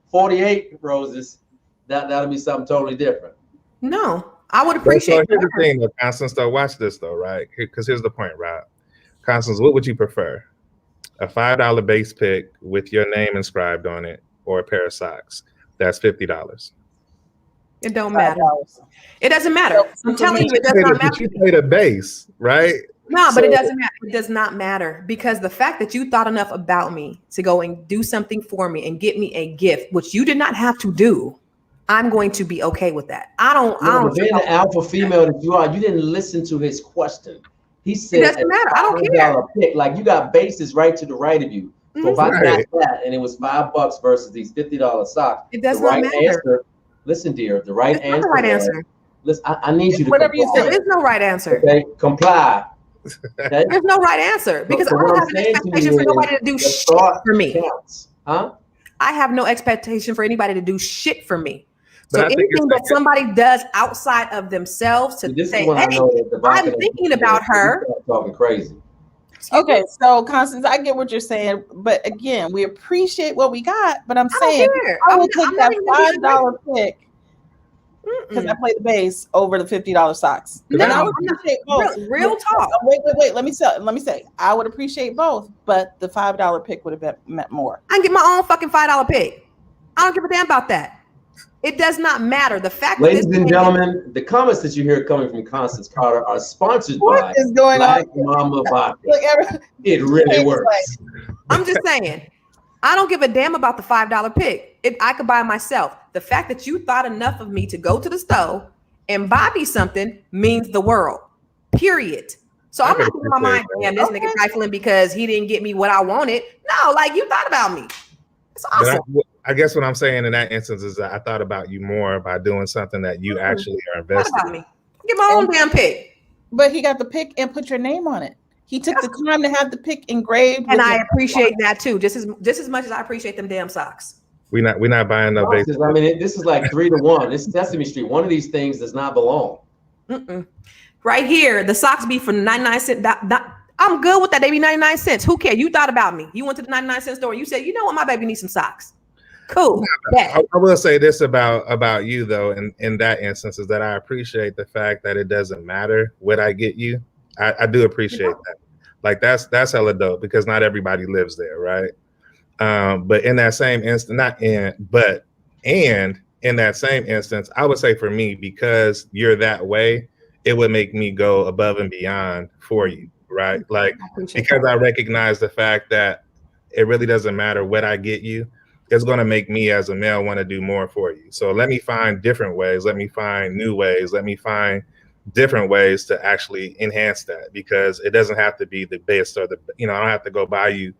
[SPEAKER 2] 48 roses, that'll be something totally different.
[SPEAKER 1] No, I would
[SPEAKER 4] So
[SPEAKER 1] appreciate
[SPEAKER 4] here's the
[SPEAKER 1] her.
[SPEAKER 4] thing, though, Constance. Though, watch this, though, right? Because here's the point, Rob. Constance, what would you prefer? A $5 base pick with your name inscribed on it, or a pair of socks? That's $50.
[SPEAKER 1] It don't matter.
[SPEAKER 3] $5.
[SPEAKER 1] It doesn't matter. I'm telling you, it does not matter.
[SPEAKER 4] But you paid a base, right?
[SPEAKER 1] No, but
[SPEAKER 4] So-
[SPEAKER 1] it doesn't matter. It does not matter because the fact that you thought enough about me to go and do something for me and get me a gift, which you did not have to do, I'm going to be okay with that. I don't.
[SPEAKER 2] Being the alpha female that you are, you didn't listen to his question. He said,
[SPEAKER 1] it doesn't matter. I don't care.
[SPEAKER 2] Pick. Like you got bases right to the right of you. So if I got that and it was $5 versus these $50 socks,
[SPEAKER 1] it does
[SPEAKER 2] the right
[SPEAKER 1] not matter.
[SPEAKER 2] answer. Listen, dear, the right answer.
[SPEAKER 1] The right answer.
[SPEAKER 2] Listen, I need you to
[SPEAKER 3] whatever you
[SPEAKER 2] comply.
[SPEAKER 3] say.
[SPEAKER 1] There is no right answer.
[SPEAKER 2] Okay, comply. Okay?
[SPEAKER 1] There's no right answer because I
[SPEAKER 2] But what
[SPEAKER 1] don't
[SPEAKER 2] I'm
[SPEAKER 1] have an
[SPEAKER 2] saying to
[SPEAKER 1] expectation
[SPEAKER 2] you
[SPEAKER 1] for
[SPEAKER 2] is
[SPEAKER 1] nobody to do
[SPEAKER 2] the
[SPEAKER 1] shit
[SPEAKER 2] thought
[SPEAKER 1] for me.
[SPEAKER 2] counts. Huh?
[SPEAKER 1] I have no expectation for anybody to do shit for me.
[SPEAKER 4] But
[SPEAKER 1] So
[SPEAKER 4] I think
[SPEAKER 1] anything that somebody does outside of themselves to
[SPEAKER 2] This
[SPEAKER 1] say,
[SPEAKER 2] is when I
[SPEAKER 1] hey,
[SPEAKER 2] know that the
[SPEAKER 1] I'm thinking about her.
[SPEAKER 2] Talking crazy.
[SPEAKER 3] Okay, so Constance, I get what you're saying, but again, we appreciate what we got. But I'm
[SPEAKER 1] I don't
[SPEAKER 3] saying
[SPEAKER 1] care.
[SPEAKER 3] I will
[SPEAKER 1] I'm
[SPEAKER 3] take
[SPEAKER 1] not
[SPEAKER 3] that
[SPEAKER 1] even gonna be
[SPEAKER 3] $5 pick because I play the bass over the $50 socks.
[SPEAKER 1] No,
[SPEAKER 3] And I would
[SPEAKER 1] I'm not-
[SPEAKER 3] appreciate both.
[SPEAKER 1] real talk.
[SPEAKER 3] Wait. Let me say. I would appreciate both, but the $5 pick would have been meant more.
[SPEAKER 1] I can get my own fucking $5 pick. I don't give a damn about that. It does not matter. The fact
[SPEAKER 2] Ladies
[SPEAKER 1] that
[SPEAKER 2] and gentlemen, the comments that you hear coming from Constance Carter are sponsored by
[SPEAKER 3] What is going
[SPEAKER 2] Black
[SPEAKER 3] on?
[SPEAKER 2] Mama Vodka.
[SPEAKER 3] Look,
[SPEAKER 2] It really works.
[SPEAKER 1] I'm just saying, I don't give a damn about the $5 pick. I could buy it myself. The fact that you thought enough of me to go to the store and buy me something means the world. Period. So I'm not thinking in my mind, damn, this nigga trifling because he didn't get me what I wanted. No, like you thought about me. It's awesome.
[SPEAKER 4] I guess what I'm saying in that instance is that I thought about you more by doing something that you actually are invested
[SPEAKER 1] in. Me. Get my own damn pick.
[SPEAKER 3] But he got the pick and put your name on it. He took the time to have the pick engraved.
[SPEAKER 1] And I appreciate that too. Just as much as I appreciate them damn socks.
[SPEAKER 4] We're not buying no base.
[SPEAKER 2] I mean, this is like 3-1. This is Sesame Street. One of these things does not belong.
[SPEAKER 1] Right here, the socks be for 99 cents. I'm good with that. They be 99 cents. Who cares? You thought about me. You went to the 99-cent store. You said, you know what? My baby needs some socks. Cool.
[SPEAKER 4] I will say this about you though, in that instance, is that I appreciate the fact that it doesn't matter what I get you. I do appreciate that. Like that's hella dope because not everybody lives there, right? But in that same instance, in that same instance, I would say for me, because you're that way, it would make me go above and beyond for you, right? Like because I recognize the fact that it really doesn't matter what I get you. It's going to make me as a male want to do more for you. So let me find different ways. Let me find new ways. Let me find different ways to actually enhance that because it doesn't have to be the best or I don't have to go buy you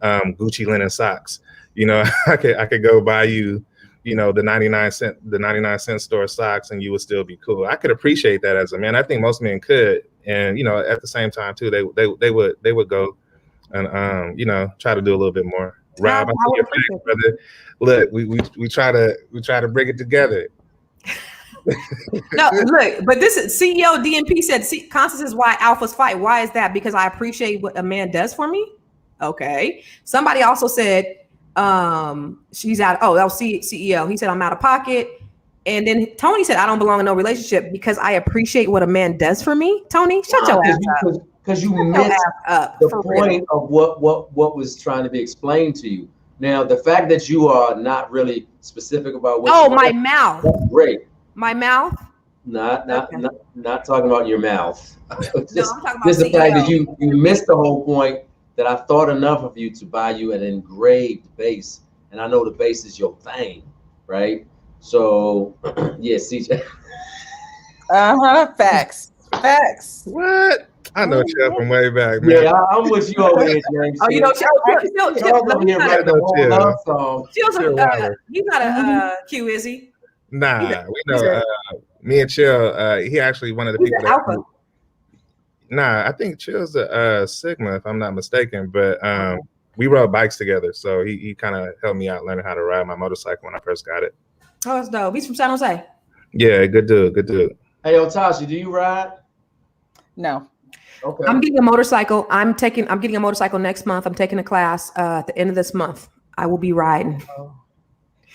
[SPEAKER 4] Gucci linen socks. I could go buy you, the 99 cent store socks and you would still be cool. I could appreciate that as a man. I think most men could. And, at the same time too, they would go and, try to do a little bit more. Rob, brother. Look, we try to bring it together.
[SPEAKER 1] No, look, but this is CEO DNP said, Constance is why alphas fight. Why is that? Because I appreciate what a man does for me. Okay. Somebody also said, she's out. Oh, that was CEO. He said, I'm out of pocket. And then Tony said, I don't belong in no relationship because I appreciate what a man does for me. Tony, shut your ass up.
[SPEAKER 2] Because you missed the point of what was trying to be explained to you. Now, the fact that you are not really specific about what
[SPEAKER 1] my mouth.
[SPEAKER 2] That's great.
[SPEAKER 1] My mouth?
[SPEAKER 2] Not talking about your mouth.
[SPEAKER 1] I'm talking about
[SPEAKER 2] just the
[SPEAKER 1] CEO.
[SPEAKER 2] fact that you missed the whole point that I thought enough of you to buy you an engraved base. And I know the base is your thing, right? So, yeah, CJ.
[SPEAKER 3] Facts.
[SPEAKER 4] What? I know Chill from way back, man.
[SPEAKER 2] Yeah, I'm with you over here, James.
[SPEAKER 1] Oh, you know, Chill.
[SPEAKER 2] He's
[SPEAKER 1] not a Q, is he?
[SPEAKER 4] Nah, we know. Me and Chill. He actually one of the people.
[SPEAKER 1] Alpha.
[SPEAKER 4] Nah, I think Chill's a Sigma, if I'm not mistaken. But we rode bikes together, so he kind of helped me out learning how to ride my motorcycle when I first got it.
[SPEAKER 1] Oh, that's dope. He's from San Jose.
[SPEAKER 4] Yeah, good dude.
[SPEAKER 2] Hey, yo, Tasha, do you ride?
[SPEAKER 3] No.
[SPEAKER 2] Okay.
[SPEAKER 1] I'm getting a motorcycle. I'm getting a motorcycle next month. I'm taking a class at the end of this month. I will be riding.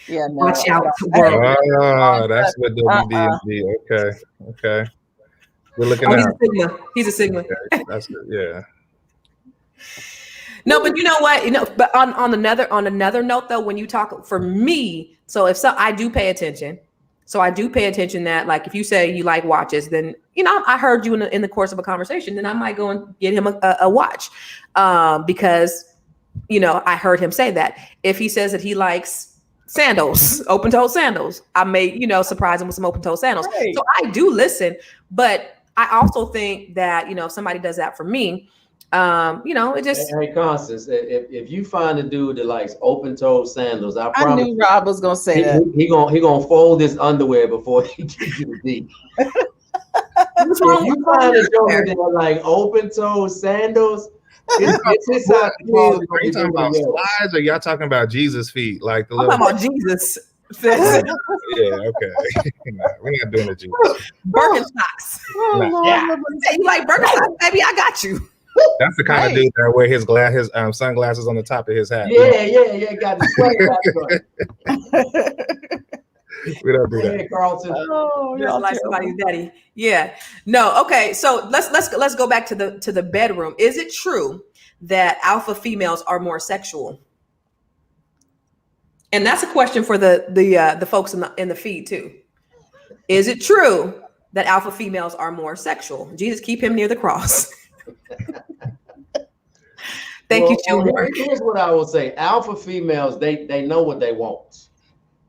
[SPEAKER 3] Yeah, no.
[SPEAKER 1] Watch out, world.
[SPEAKER 4] Oh, that's what WD. Okay. We're looking
[SPEAKER 1] Oh, he's a
[SPEAKER 4] out.
[SPEAKER 1] Sigma. He's a Sigma.
[SPEAKER 4] That's good. Yeah.
[SPEAKER 1] No, but you know what? But on another note though, when you talk for me, so I do pay attention. So I do pay attention that like if you say you like watches, then I heard you in the course of a conversation, then I might go and get him a watch, because I heard him say that. If he says that he likes sandals, open-toed sandals, I may surprise him with some open-toed sandals.
[SPEAKER 3] Right.
[SPEAKER 1] So I do listen, but I also think that if somebody does that for me, it just.
[SPEAKER 2] Hey, Constance, if you find a dude that likes open-toed sandals, I
[SPEAKER 3] I
[SPEAKER 2] promise
[SPEAKER 3] knew Rob was gonna say that.
[SPEAKER 2] he gonna fold his underwear before he gives you the D.
[SPEAKER 1] What's
[SPEAKER 2] If
[SPEAKER 1] wrong
[SPEAKER 2] you
[SPEAKER 1] with
[SPEAKER 2] find a
[SPEAKER 1] that?
[SPEAKER 2] joker that like open-toed sandals, it's his
[SPEAKER 4] Are
[SPEAKER 2] side of the closet
[SPEAKER 4] you
[SPEAKER 2] gonna be
[SPEAKER 4] talking about
[SPEAKER 2] bigger than yours.
[SPEAKER 4] slides or y'all talking about Jesus feet? Like the
[SPEAKER 1] I'm
[SPEAKER 4] little.
[SPEAKER 1] talking about Jesus.
[SPEAKER 4] Yeah, okay. Nah, we're not doing the Jesus.
[SPEAKER 1] Birkenstocks.
[SPEAKER 3] Oh,
[SPEAKER 4] Nah.
[SPEAKER 3] Lord,
[SPEAKER 2] Yeah.
[SPEAKER 1] Hey, you like Birkenstocks, baby? I got you.
[SPEAKER 4] That's the kind of
[SPEAKER 3] Right.
[SPEAKER 4] dude that wear his sunglasses on the top of his hat.
[SPEAKER 2] Yeah, got the sweater back on.
[SPEAKER 4] We don't do
[SPEAKER 2] Hey,
[SPEAKER 4] that.
[SPEAKER 2] Carlton.
[SPEAKER 3] Oh,
[SPEAKER 1] Just
[SPEAKER 3] y'all
[SPEAKER 1] like
[SPEAKER 3] terrible.
[SPEAKER 1] somebody's daddy. Yeah. No. Okay. So let's go back to the bedroom. Is it true that alpha females are more sexual? And that's a question for the folks in the feed too. Is it true that alpha females are more sexual? Jesus, keep him near the cross. Thank you, Junior.
[SPEAKER 2] Here's what I will say: alpha females, they know what they want,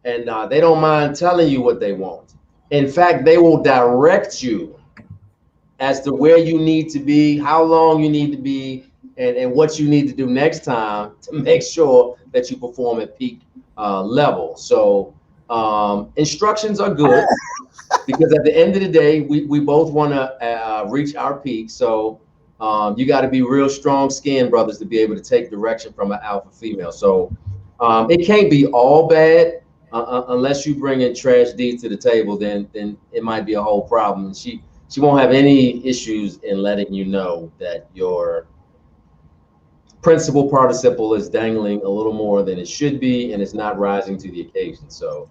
[SPEAKER 2] and they don't mind telling you what they want. In fact, they will direct you as to where you need to be, how long you need to be, and what you need to do next time to make sure that you perform at peak level. So instructions are good because at the end of the day, we both want to reach our peak. So you got to be real strong skinned brothers to be able to take direction from an alpha female. So it can't be all bad unless you bring in Trash D to the table. Then it might be a whole problem. She won't have any issues in letting you know that your principal participle is dangling a little more than it should be, and it's not rising to the occasion. So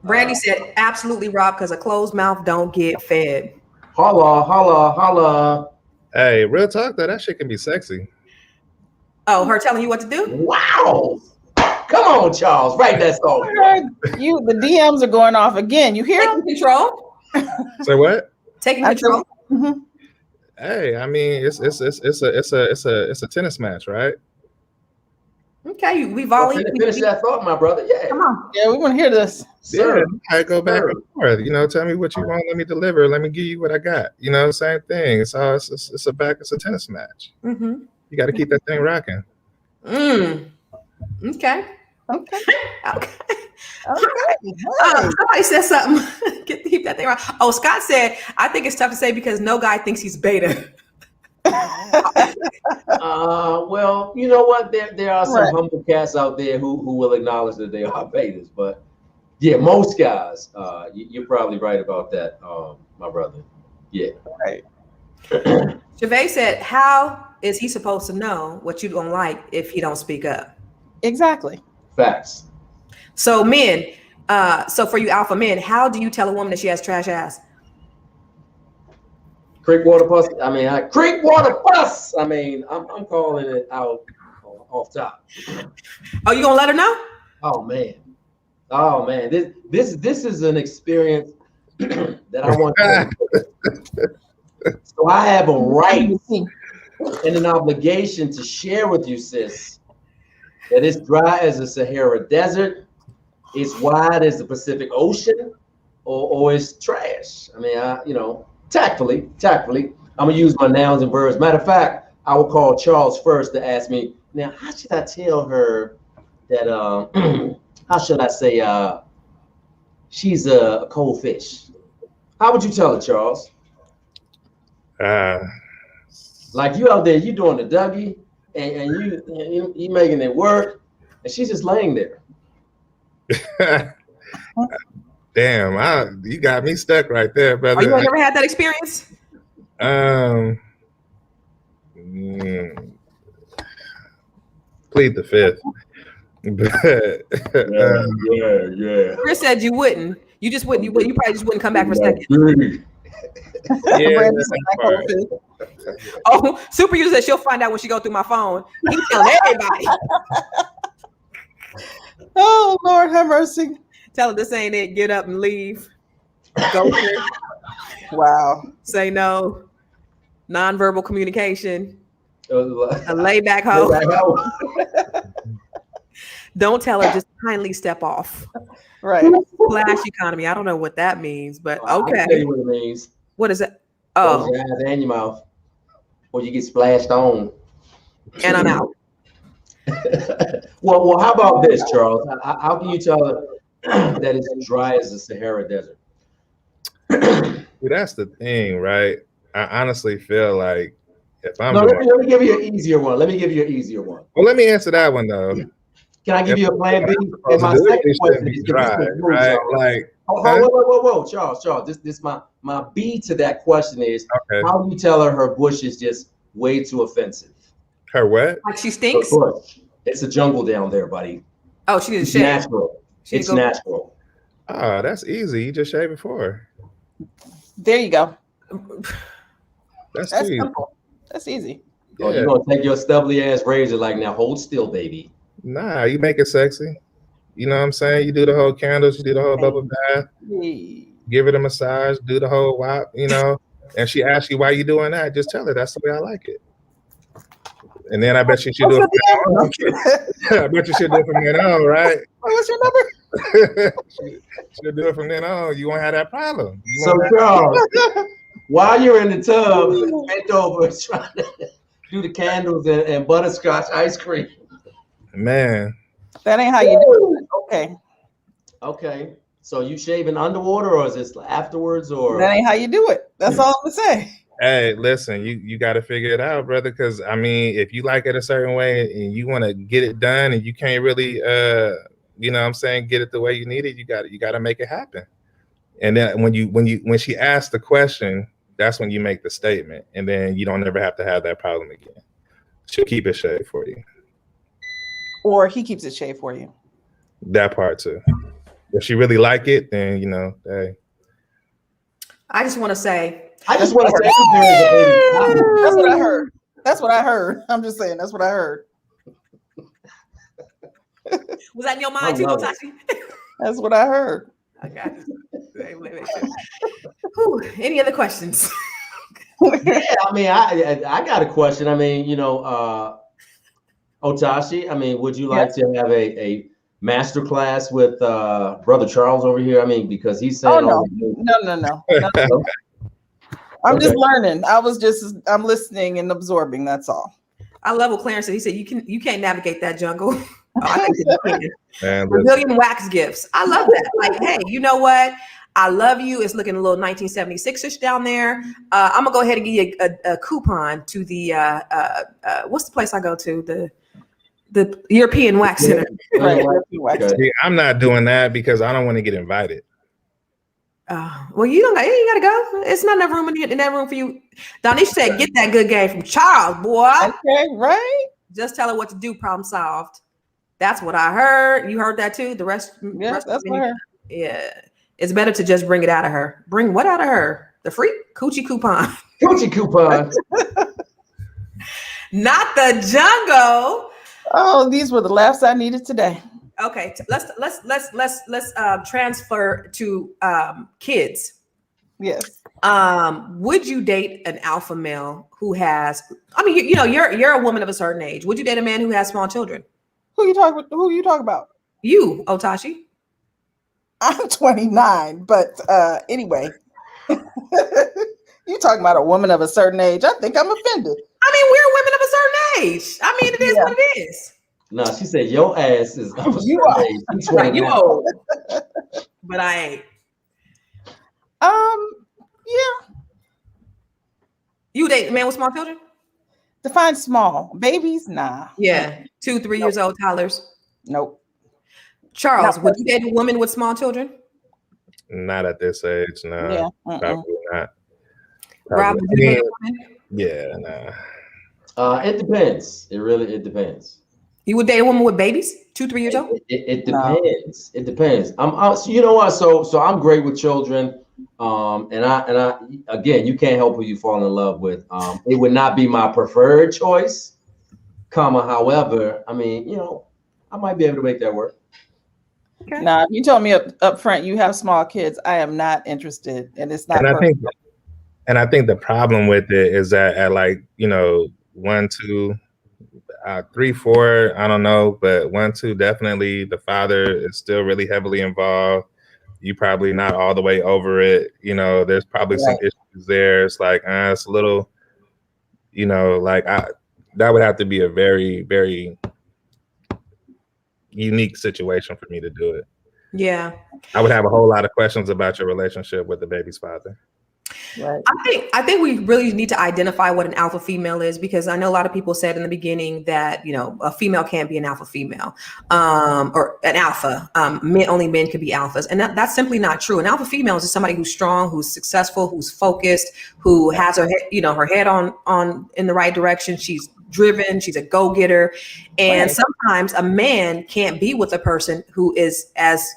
[SPEAKER 1] Brandy said, absolutely, Rob, because a closed mouth don't get fed.
[SPEAKER 2] holla, holla, holla.
[SPEAKER 4] Hey, real talk though, that shit can be sexy.
[SPEAKER 1] Oh, her telling you what to do?
[SPEAKER 2] Wow. Come on, Charles, write that song.
[SPEAKER 3] The DMs are going off again. You hear them?
[SPEAKER 1] Taking control.
[SPEAKER 4] Say what?
[SPEAKER 1] Taking control.
[SPEAKER 3] Mhm.
[SPEAKER 4] Hey, I mean, it's a tennis match, right?
[SPEAKER 1] Okay, we volley.
[SPEAKER 2] Finish that thought, my brother. Yeah.
[SPEAKER 1] Come on.
[SPEAKER 3] Yeah, we want to hear this.
[SPEAKER 2] Sir.
[SPEAKER 4] Yeah, I go back
[SPEAKER 2] Sir.
[SPEAKER 4] and forth. Tell me what you want, let me deliver, let me give you what I got. Same thing. It's a tennis match.
[SPEAKER 1] Mm-hmm.
[SPEAKER 4] You got to keep that thing rocking.
[SPEAKER 1] Okay.
[SPEAKER 3] Okay.
[SPEAKER 1] Okay.
[SPEAKER 3] Okay.
[SPEAKER 1] Somebody said something. Keep that thing right. Oh, Scott said, I think it's tough to say because no guy thinks he's beta.
[SPEAKER 2] Well, you know what? There are some
[SPEAKER 3] Right.
[SPEAKER 2] humble cats out there who will acknowledge that they are betas, but yeah, most guys, you're probably right about that, my brother. Yeah.
[SPEAKER 3] Right.
[SPEAKER 1] Gervais said, how is he supposed to know what you don't like if he don't speak up?
[SPEAKER 3] Exactly.
[SPEAKER 2] Facts.
[SPEAKER 1] So men, so for you alpha men, how do you tell a woman that she has trash ass?
[SPEAKER 2] Creek water puss. Creek water puss. I'm calling it out off top.
[SPEAKER 1] Oh, you gonna let her know?
[SPEAKER 2] Oh man. This is an experience that I want to. So I have a right and an obligation to share with you, sis, that it's dry as the Sahara Desert, it's wide as the Pacific Ocean, or it's trash. Tactfully, I'm gonna use my nouns and verbs. Matter of fact, I will call Charles first to ask me, now, how should I tell her that, how should I say, she's a cold fish? How would you tell her, Charles? Like you out there, you doing the Dougie, and you making it work, and she's just laying there.
[SPEAKER 4] Damn, you got me stuck right there, brother.
[SPEAKER 1] Oh, you never had that experience?
[SPEAKER 4] Plead the fifth. But,
[SPEAKER 2] Yeah.
[SPEAKER 1] Chris said you wouldn't. You just wouldn't. You probably just wouldn't come back for a second.
[SPEAKER 4] Yeah,
[SPEAKER 3] Brandy
[SPEAKER 4] that
[SPEAKER 3] said like
[SPEAKER 4] part.
[SPEAKER 3] whole fist.
[SPEAKER 1] Oh, super user said she'll find out when she go through my phone. He's telling everybody.
[SPEAKER 3] Oh Lord, have mercy.
[SPEAKER 1] Tell her this ain't it. Get up and leave. Go here.
[SPEAKER 3] Wow.
[SPEAKER 1] Say no. Nonverbal communication. A
[SPEAKER 2] Lay
[SPEAKER 1] lay back home.
[SPEAKER 2] back home.
[SPEAKER 1] Don't tell her. Just kindly step off.
[SPEAKER 3] Right.
[SPEAKER 1] Flash economy. I don't know what that means, but
[SPEAKER 2] I can tell
[SPEAKER 1] okay.
[SPEAKER 2] you what it means.
[SPEAKER 1] What is it?
[SPEAKER 2] Close
[SPEAKER 1] Oh,
[SPEAKER 2] your eyes and your mouth, or you get splashed on.
[SPEAKER 1] and I'm out.
[SPEAKER 2] Well, how about this, Charles? How can you tell her that it's dry as the Sahara Desert?
[SPEAKER 4] See, that's the thing, right? I honestly feel like if I'm
[SPEAKER 2] No,
[SPEAKER 4] doing,
[SPEAKER 2] let me give you an easier one.
[SPEAKER 4] well, let me answer that one though.
[SPEAKER 2] Can I give you a plan B?
[SPEAKER 4] Supposed
[SPEAKER 2] And
[SPEAKER 4] to
[SPEAKER 2] my
[SPEAKER 4] do it,
[SPEAKER 2] second
[SPEAKER 4] it
[SPEAKER 2] question
[SPEAKER 4] shouldn't be
[SPEAKER 2] is
[SPEAKER 4] dry,
[SPEAKER 2] this
[SPEAKER 4] right? Like,
[SPEAKER 2] whoa, Charles. This my B to that question is
[SPEAKER 4] okay,
[SPEAKER 2] how do you tell her her bush is just way too offensive?
[SPEAKER 4] her what?
[SPEAKER 1] Like she
[SPEAKER 2] Her
[SPEAKER 1] stinks.
[SPEAKER 2] bush. It's a jungle down there, buddy.
[SPEAKER 1] Oh, she needs
[SPEAKER 2] It's
[SPEAKER 1] to shave.
[SPEAKER 2] natural.
[SPEAKER 1] She
[SPEAKER 2] It's
[SPEAKER 1] need to go-
[SPEAKER 2] natural.
[SPEAKER 4] Oh, that's easy. You just shave it for her.
[SPEAKER 3] There you go.
[SPEAKER 4] That's
[SPEAKER 3] That's
[SPEAKER 4] easy.
[SPEAKER 3] simple. That's easy.
[SPEAKER 2] Oh,
[SPEAKER 4] Yeah.
[SPEAKER 2] you're gonna take your stubbly ass razor like now hold still, baby.
[SPEAKER 4] Nah, you make it sexy. You know what I'm saying? You do the whole candles, you do the whole bubble bath,
[SPEAKER 3] Hey.
[SPEAKER 4] give it a massage, do the whole wop, you know. And she asks you why you doing that, just tell her that's the way I like it. And then I bet you should do it from then on. I bet you should do it from then on, right?
[SPEAKER 3] What's your number?
[SPEAKER 4] She'll do it from then on. You won't have that problem. You
[SPEAKER 2] So,
[SPEAKER 4] won't have-
[SPEAKER 2] Charles, while you're in the tub, bent over trying to do the candles and butterscotch ice cream.
[SPEAKER 4] man,
[SPEAKER 3] That ain't how you do it. Okay.
[SPEAKER 2] Okay. So you shaving underwater or is this afterwards or
[SPEAKER 3] That ain't how you do it. That's all I'm gonna say.
[SPEAKER 4] hey, listen, you got to figure it out, brother. Because I mean, if you like it a certain way and you want to get it done, and you can't really, you know, what I'm saying, get it the way you need it, you got to make it happen. And then when she asks the question, that's when you make the statement, and then you don't ever have to have that problem again. She'll keep it shaved for you.
[SPEAKER 3] Or he keeps it shaved for you.
[SPEAKER 4] That part too. If she really like it, then you know, hey.
[SPEAKER 1] I just want to say,
[SPEAKER 2] I just want to say there is a baby.
[SPEAKER 3] That's what I heard. That's what I heard. I'm just saying. That's what I heard.
[SPEAKER 1] was that in your mind too,
[SPEAKER 2] love it.
[SPEAKER 1] Tashi?
[SPEAKER 3] That's what I heard.
[SPEAKER 1] I got it. Wait. Whew, any other questions?
[SPEAKER 2] Yeah, I mean, I got a question. I mean, you know, Otashi, I mean, would you like to have a master class with Brother Charles over here? I mean, because he's saying
[SPEAKER 3] Oh,
[SPEAKER 2] all
[SPEAKER 3] no. I'm just learning. I'm listening and absorbing. That's all.
[SPEAKER 1] I love what Clarence said. He said you can't navigate that jungle. Oh, I think you can.
[SPEAKER 4] Man,
[SPEAKER 1] A million wax gifts. I love that. Like, hey, you know what? I love you. It's looking a little 1976ish down there. I'm gonna go ahead and give you a coupon to the what's the place I go to? The European Wax Center.
[SPEAKER 3] Right.
[SPEAKER 4] see, I'm not doing that because I don't want to get invited.
[SPEAKER 1] Well, you gotta go. It's not enough room in that room for you. Donisha said, "Get that good game from Charles, boy."
[SPEAKER 3] Okay, right?
[SPEAKER 1] Just tell her what to do. Problem solved. That's what I heard. You heard that too. The rest,
[SPEAKER 3] Yeah,
[SPEAKER 1] rest
[SPEAKER 3] that's what I heard.
[SPEAKER 1] yeah. It's better to just bring it out of her. Bring what out of her? The free coochie coupon,
[SPEAKER 2] Coochie coupon.
[SPEAKER 1] not the jungle.
[SPEAKER 3] Oh, these were the laughs I needed today.
[SPEAKER 1] Okay, let's transfer to kids.
[SPEAKER 3] Yes.
[SPEAKER 1] Would you date an alpha male who has? I mean, you know, you're a woman of a certain age. Would you date a man who has small children?
[SPEAKER 3] Who you talking about?
[SPEAKER 1] You, Otashi.
[SPEAKER 3] I'm 29, but anyway. You talking about a woman of a certain age. I think I'm offended.
[SPEAKER 1] I mean, we're women of a certain age. I mean, it is what it is.
[SPEAKER 2] No, she said your ass is.
[SPEAKER 3] You are.
[SPEAKER 1] Right, you old, but I ain't.
[SPEAKER 3] Yeah.
[SPEAKER 1] You date a man with small children?
[SPEAKER 3] Define small. Babies? Nah.
[SPEAKER 1] Yeah, 2-3 years old toddlers.
[SPEAKER 3] Nope.
[SPEAKER 1] Charles, would you date a woman with small children?
[SPEAKER 4] Not at this age, no.
[SPEAKER 3] Yeah.
[SPEAKER 4] Probably not.
[SPEAKER 1] Rob, would you date a woman?
[SPEAKER 4] Yeah, nah.
[SPEAKER 2] It depends. It depends.
[SPEAKER 1] You would date a woman with babies, 2-3 years old?
[SPEAKER 2] It depends. It depends. So you know what? So I'm great with children. And I again, you can't help who you fall in love with. It would not be my preferred choice, however, I mean, I might be able to make that work.
[SPEAKER 3] Okay. Now, if you told me up front you have small kids, I am not interested, and it's not.
[SPEAKER 4] And I think the problem with it is that at 1, 2, 3, 4, I don't know, but 1, 2, definitely the father is still really heavily involved. You probably not all the way over it. There's probably some issues there. It's like, it's a little, that would have to be a very, very unique situation for me to do it.
[SPEAKER 1] Yeah.
[SPEAKER 4] I would have a whole lot of questions about your relationship with the baby's father.
[SPEAKER 3] Right.
[SPEAKER 1] I think we really need to identify what an alpha female is, because I know a lot of people said in the beginning that a female can't be an alpha female, or an alpha. Only men can be alphas, and that's simply not true. An alpha female is just somebody who's strong, who's successful, who's focused, who has her her head on in the right direction. She's driven. She's a go-getter, and sometimes a man can't be with a person who is as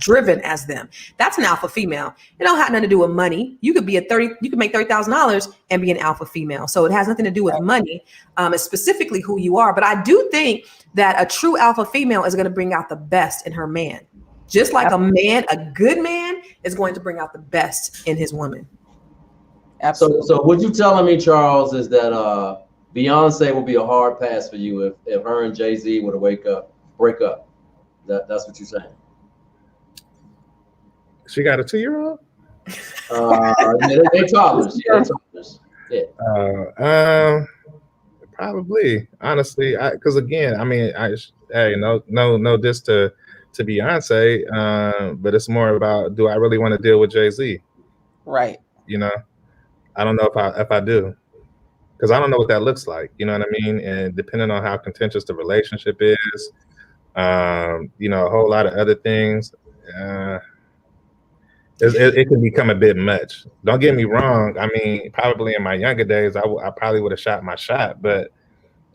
[SPEAKER 1] driven as them. That's an alpha female. It don't have nothing to do with money. You could make $30,000 and be an alpha female. So it has nothing to do with money. It's specifically who you are. But I do think that a true alpha female is going to bring out the best in her man. Just like a good man is going to bring out the best in his woman.
[SPEAKER 2] Absolutely. So what you telling me, Charles, is that Beyonce will be a hard pass for you if her and Jay-Z were to break up. That's what you're saying.
[SPEAKER 4] She got a 2-year-old?
[SPEAKER 2] They toddlers.
[SPEAKER 4] Yeah. Probably, honestly, because again, I mean, no diss to Beyonce, but it's more about, do I really want to deal with Jay-Z?
[SPEAKER 3] Right.
[SPEAKER 4] I don't know if I do, because I don't know what that looks like. You know what I mean? And depending on how contentious the relationship is. A whole lot of other things. It can become a bit much. Don't get me wrong. I mean, probably in my younger days, I probably would have shot my shot. But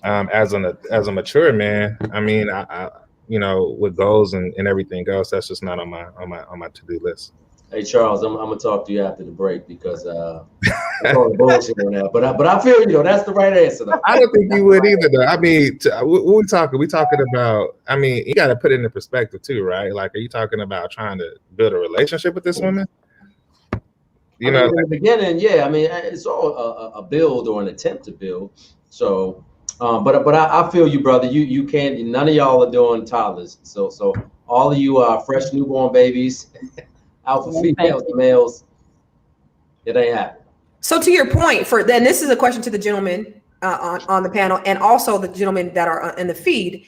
[SPEAKER 4] as a mature man, I mean, I with goals and everything else, that's just not on my to-do list.
[SPEAKER 2] Hey Charles, I'm gonna talk to you after the break, because that's all the bullshit on that. But I feel that's the right answer though.
[SPEAKER 4] I don't think you would either though. I mean, we talking about. I mean, you got to put it into perspective too, right? Like, are you talking about trying to build a relationship with this woman?
[SPEAKER 2] In the beginning, yeah. I mean, it's all a build or an attempt to build. So, but I feel you, brother. You can't. None of y'all are doing toddlers. So all of you are fresh newborn babies. Alpha females and males, it ain't happening. So
[SPEAKER 1] to your point, then this is a question to the gentlemen on the panel, and also the gentlemen that are in the feed.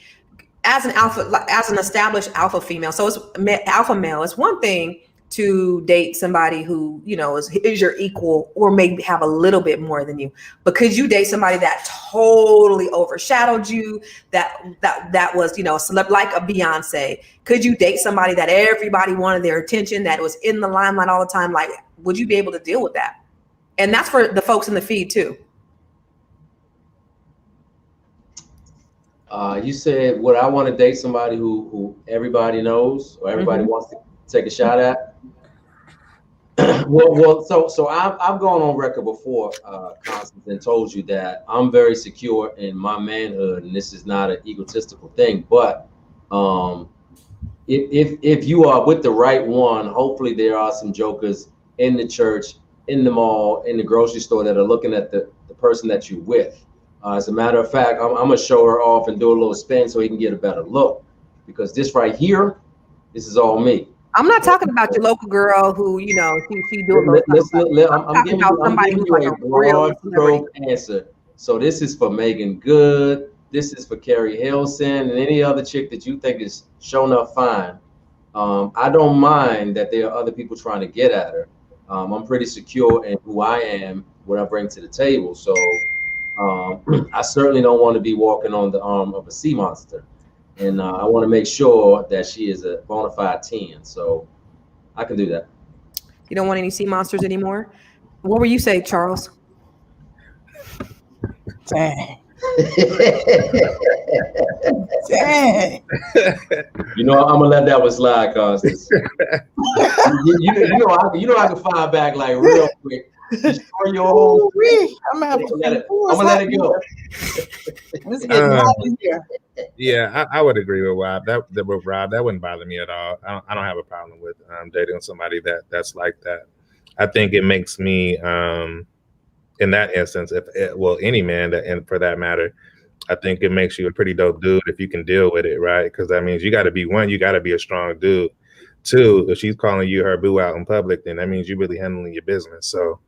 [SPEAKER 1] As an established alpha female, so it's alpha male. It's one thing to date somebody who is your equal, or maybe have a little bit more than you, but could you date somebody that totally overshadowed you, that was celeb, like a Beyonce? Could you date somebody that everybody wanted their attention, that was in the limelight all the time? Like, would you be able to deal with that? And that's for the folks in the feed too.
[SPEAKER 2] You said, would I want to date somebody who everybody knows, or everybody wants to take a shot at? So I've gone on record before, Constance, and told you that I'm very secure in my manhood, and this is not an egotistical thing. But if you are with the right one, hopefully there are some jokers in the church, in the mall, in the grocery store that are looking at the person that you're with. As a matter of fact, I'm gonna show her off and do a little spin so he can get a better look, because this right here, this is all me.
[SPEAKER 1] I'm not talking about your local girl who, she doing
[SPEAKER 2] I'm giving you a broad stroke answer. So this is for Megan Good. This is for Carrie Hilson, and any other chick that you think is showing up fine. I don't mind that there are other people trying to get at her. I'm pretty secure in who I am, what I bring to the table. So I certainly don't want to be walking on the arm of a sea monster. And I want to make sure that she is a bona fide 10. So I can do that.
[SPEAKER 1] You don't want any sea monsters anymore? What were you saying, Charles?
[SPEAKER 3] Dang. Dang.
[SPEAKER 2] You know, I'm gonna let that one slide, Constance. You know, I can fire back like real quick. Destroy your whole.
[SPEAKER 3] I'm gonna have to
[SPEAKER 2] I'm gonna let it go.
[SPEAKER 3] This is getting hot in here.
[SPEAKER 4] Yeah, I would agree with Rob. With Rob, that wouldn't bother me at all. I don't have a problem with dating somebody that's like that. I think it makes me, in that instance, any man that, and for that matter, I think it makes you a pretty dope dude if you can deal with it, right? Because that means you got to be a strong dude. Two, if she's calling you her boo out in public, then that means you're really handling your business. So,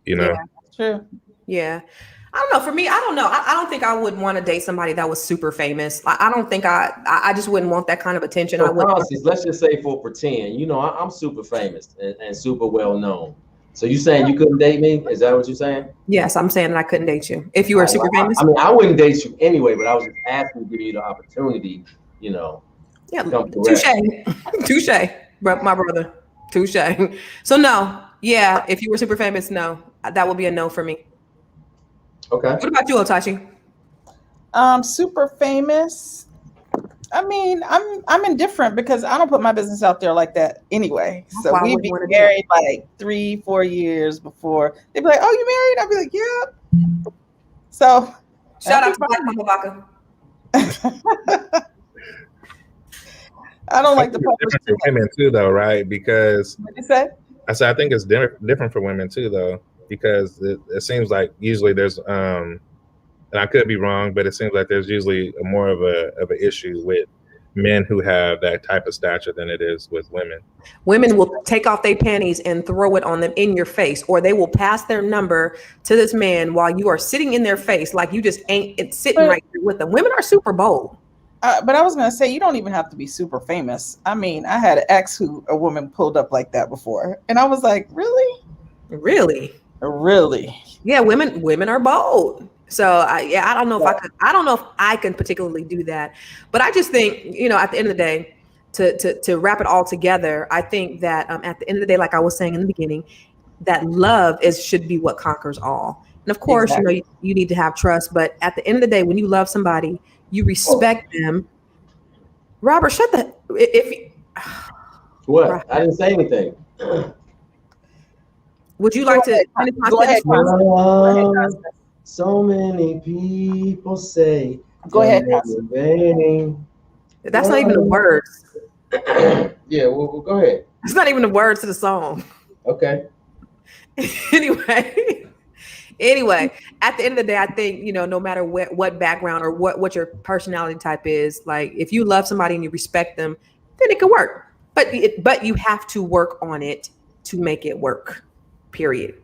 [SPEAKER 4] you know,
[SPEAKER 3] True.
[SPEAKER 1] Yeah. I don't know. For me, I don't know. I don't think I would want to date somebody that was super famous. I don't think I just wouldn't want that kind of attention.
[SPEAKER 2] So
[SPEAKER 1] I would.
[SPEAKER 2] Constance, let's just say for pretend, you know, I'm super famous and super well known. So you saying you couldn't date me? Is that what you're saying?
[SPEAKER 1] Yes, I'm saying that I couldn't date you if you were super famous.
[SPEAKER 2] I mean, I wouldn't date you anyway, but I was just asking to give you the opportunity, you know.
[SPEAKER 1] Yeah, touche, my brother, touche. So no, yeah, if you were super famous, no, that would be a no for me.
[SPEAKER 2] Okay.
[SPEAKER 1] What about you, Otachi?
[SPEAKER 3] Super famous. I mean, I'm indifferent because I don't put my business out there like that anyway. So we'd be married like 3-4 years before. They'd be like, "Oh, you married?" I'd be like, "Yeah." So
[SPEAKER 1] shout out to Black Mama Baka.
[SPEAKER 3] I don't like the
[SPEAKER 4] different for women too, though, right? Because
[SPEAKER 3] what you say?
[SPEAKER 4] I said I think it's different for women too, though, because it seems like usually there's and I could be wrong, but it seems like there's usually more of an issue with men who have that type of stature than it is with women.
[SPEAKER 1] Women will take off their panties and throw it on them in your face, or they will pass their number to this man while you are sitting in their face like you just ain't sitting right there with them. Women are super bold.
[SPEAKER 3] But I was going to say, you don't even have to be super famous. I mean, I had an ex who a woman pulled up like that before. And I was like, really?
[SPEAKER 1] Really?
[SPEAKER 3] Really?
[SPEAKER 1] Yeah, women are bold. So I don't know if I can particularly do that. But I just think, you know, at the end of the day, to wrap it all together, I think that at the end of the day, like I was saying in the beginning, that love should be what conquers all. And of course, exactly. You know, you need to have trust. But at the end of the day, when you love somebody, you respect them. Robert,
[SPEAKER 2] what? Robert. I didn't say anything.
[SPEAKER 1] Would you like to finish my
[SPEAKER 2] sentence? So many people say.
[SPEAKER 3] Go ahead.
[SPEAKER 1] That's not even the words.
[SPEAKER 2] Yeah, well, go ahead.
[SPEAKER 1] It's not even the words to the song.
[SPEAKER 2] Okay.
[SPEAKER 1] Anyway, at the end of the day, I think, you know, no matter what background or what your personality type is, like if you love somebody and you respect them, then it can work. But you have to work on it to make it work. Period.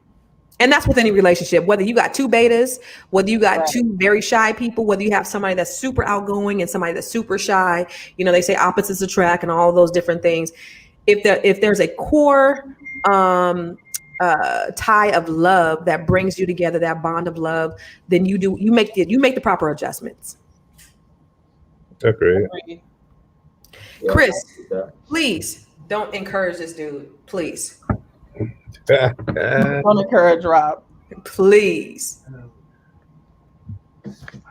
[SPEAKER 1] And that's with any relationship, whether you got two betas, whether you got two very shy people, whether you have somebody that's super outgoing and somebody that's super shy. You know, they say opposites attract and all of those different things. If there's a core tie of love that brings you together, that bond of love, then you make the proper adjustments.
[SPEAKER 4] Okay.
[SPEAKER 1] Chris, please don't encourage this dude, please.
[SPEAKER 3] Don't encourage Rob.
[SPEAKER 1] Please.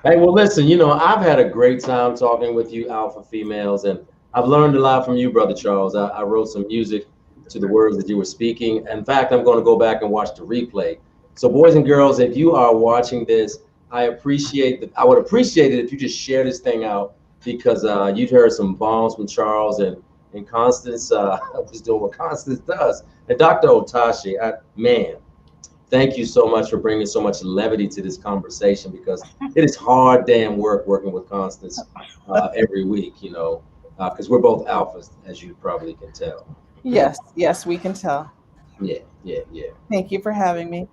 [SPEAKER 2] Hey, well, listen, you know, I've had a great time talking with you alpha females, and I've learned a lot from you, Brother Charles. I wrote some music to the words that you were speaking. In fact, I'm going to go back and watch the replay. So boys and girls, if you are watching this, I would appreciate it if you just share this thing out, because you've heard some bombs from Charles and Constance was doing what Constance does. And Dr. Otachi, man, thank you so much for bringing so much levity to this conversation, because it is hard damn work working with Constance every week, you know, because we're both alphas, as you probably can tell.
[SPEAKER 3] Yes, we can tell.
[SPEAKER 2] Yeah.
[SPEAKER 3] Thank you for having me.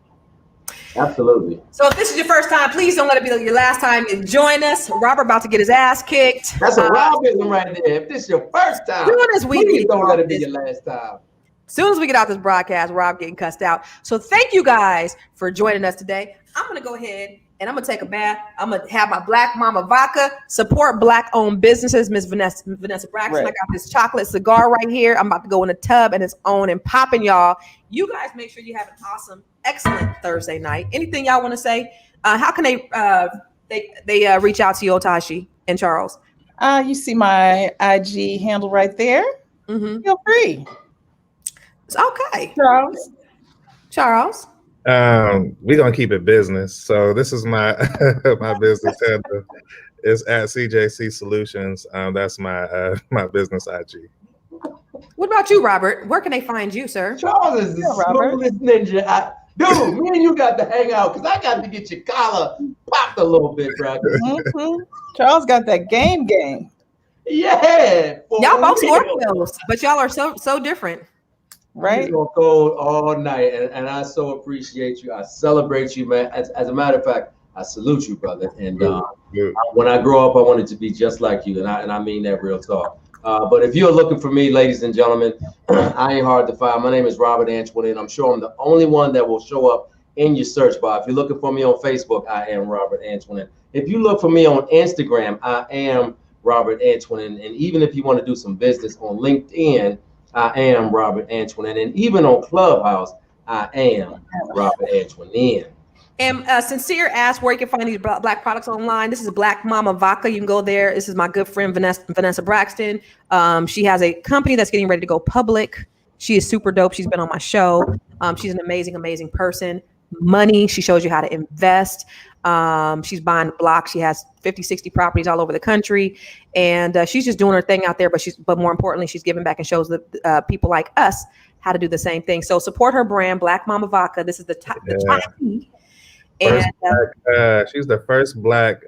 [SPEAKER 2] Absolutely.
[SPEAKER 1] So if this is your first time, please don't let it be your last time. And join us. Robert about to get his ass kicked.
[SPEAKER 2] That's a Robism right there. If this is your first time, please don't let it be your last time.
[SPEAKER 1] As soon as we get out this broadcast, Rob getting cussed out. So thank you guys for joining us today. I'm going to go ahead and I'm going to take a bath. I'm going to have my Black Mama Vodka, support Black-owned businesses, Miss Vanessa Braxton. Right. I got this chocolate cigar right here. I'm about to go in a tub and it's on and popping, y'all. You guys make sure you have an awesome, excellent Thursday night. Anything y'all want to say? How can they they reach out to you, Otashi and Charles?
[SPEAKER 3] You see my IG handle right there.
[SPEAKER 1] Mm-hmm.
[SPEAKER 3] Feel free.
[SPEAKER 1] It's okay,
[SPEAKER 3] Charles.
[SPEAKER 1] Charles.
[SPEAKER 4] We're gonna keep it business. So this is my my business handle. It's at CJC Solutions. That's my my business IG.
[SPEAKER 1] What about you, Robert? Where can they find you, sir?
[SPEAKER 2] Charles is the smoothest ninja. Dude, me and you got to hang out because I got to get your collar popped a little bit, bro.
[SPEAKER 3] Mm-hmm. Charles got that game.
[SPEAKER 2] Yeah.
[SPEAKER 1] Y'all both Scorpios, but y'all are so different.
[SPEAKER 3] Right?
[SPEAKER 2] You're cold all night, and I so appreciate you. I celebrate you, man. As a matter of fact, I salute you, brother. And when I grow up, I wanted to be just like you, and I mean that real talk. But if you're looking for me, ladies and gentlemen, I ain't hard to find. My name is Robert Antoine, and I'm sure I'm the only one that will show up in your search bar. If you're looking for me on Facebook, I am Robert Antoine. If you look for me on Instagram, I am Robert Antoine. And even if you want to do some business on LinkedIn, I am Robert Antoine. And even on Clubhouse, I am Robert Antoine.
[SPEAKER 1] And Sincere asked where you can find these black products online. This is Black Mama Vodka. You can go there. This is my good friend, Vanessa Braxton. She has a company that's getting ready to go public. She is super dope. She's been on my show. She's an amazing, amazing person. Money. She shows you how to invest. She's buying blocks. She has 50, 60 properties all over the country. And she's just doing her thing out there. But more importantly, she's giving back and shows the people like us how to do the same thing. So support her brand, Black Mama Vodka. This is the top.
[SPEAKER 4] And she's the first black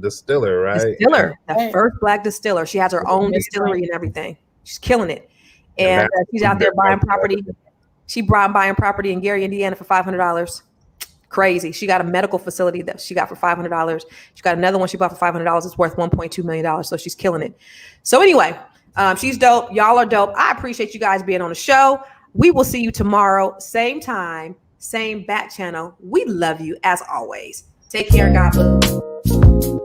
[SPEAKER 4] distiller, right?
[SPEAKER 1] The first black distiller. She has her own distillery and everything. She's killing it. And she's out there buying property. She buying property in Gary, Indiana for $500. Crazy. She got a medical facility that she got for $500. She got another one she bought for $500. It's worth $1.2 million. So she's killing it. So anyway, she's dope. Y'all are dope. I appreciate you guys being on the show. We will see you tomorrow, same time, same back channel. We love you as always. Take care. God bless.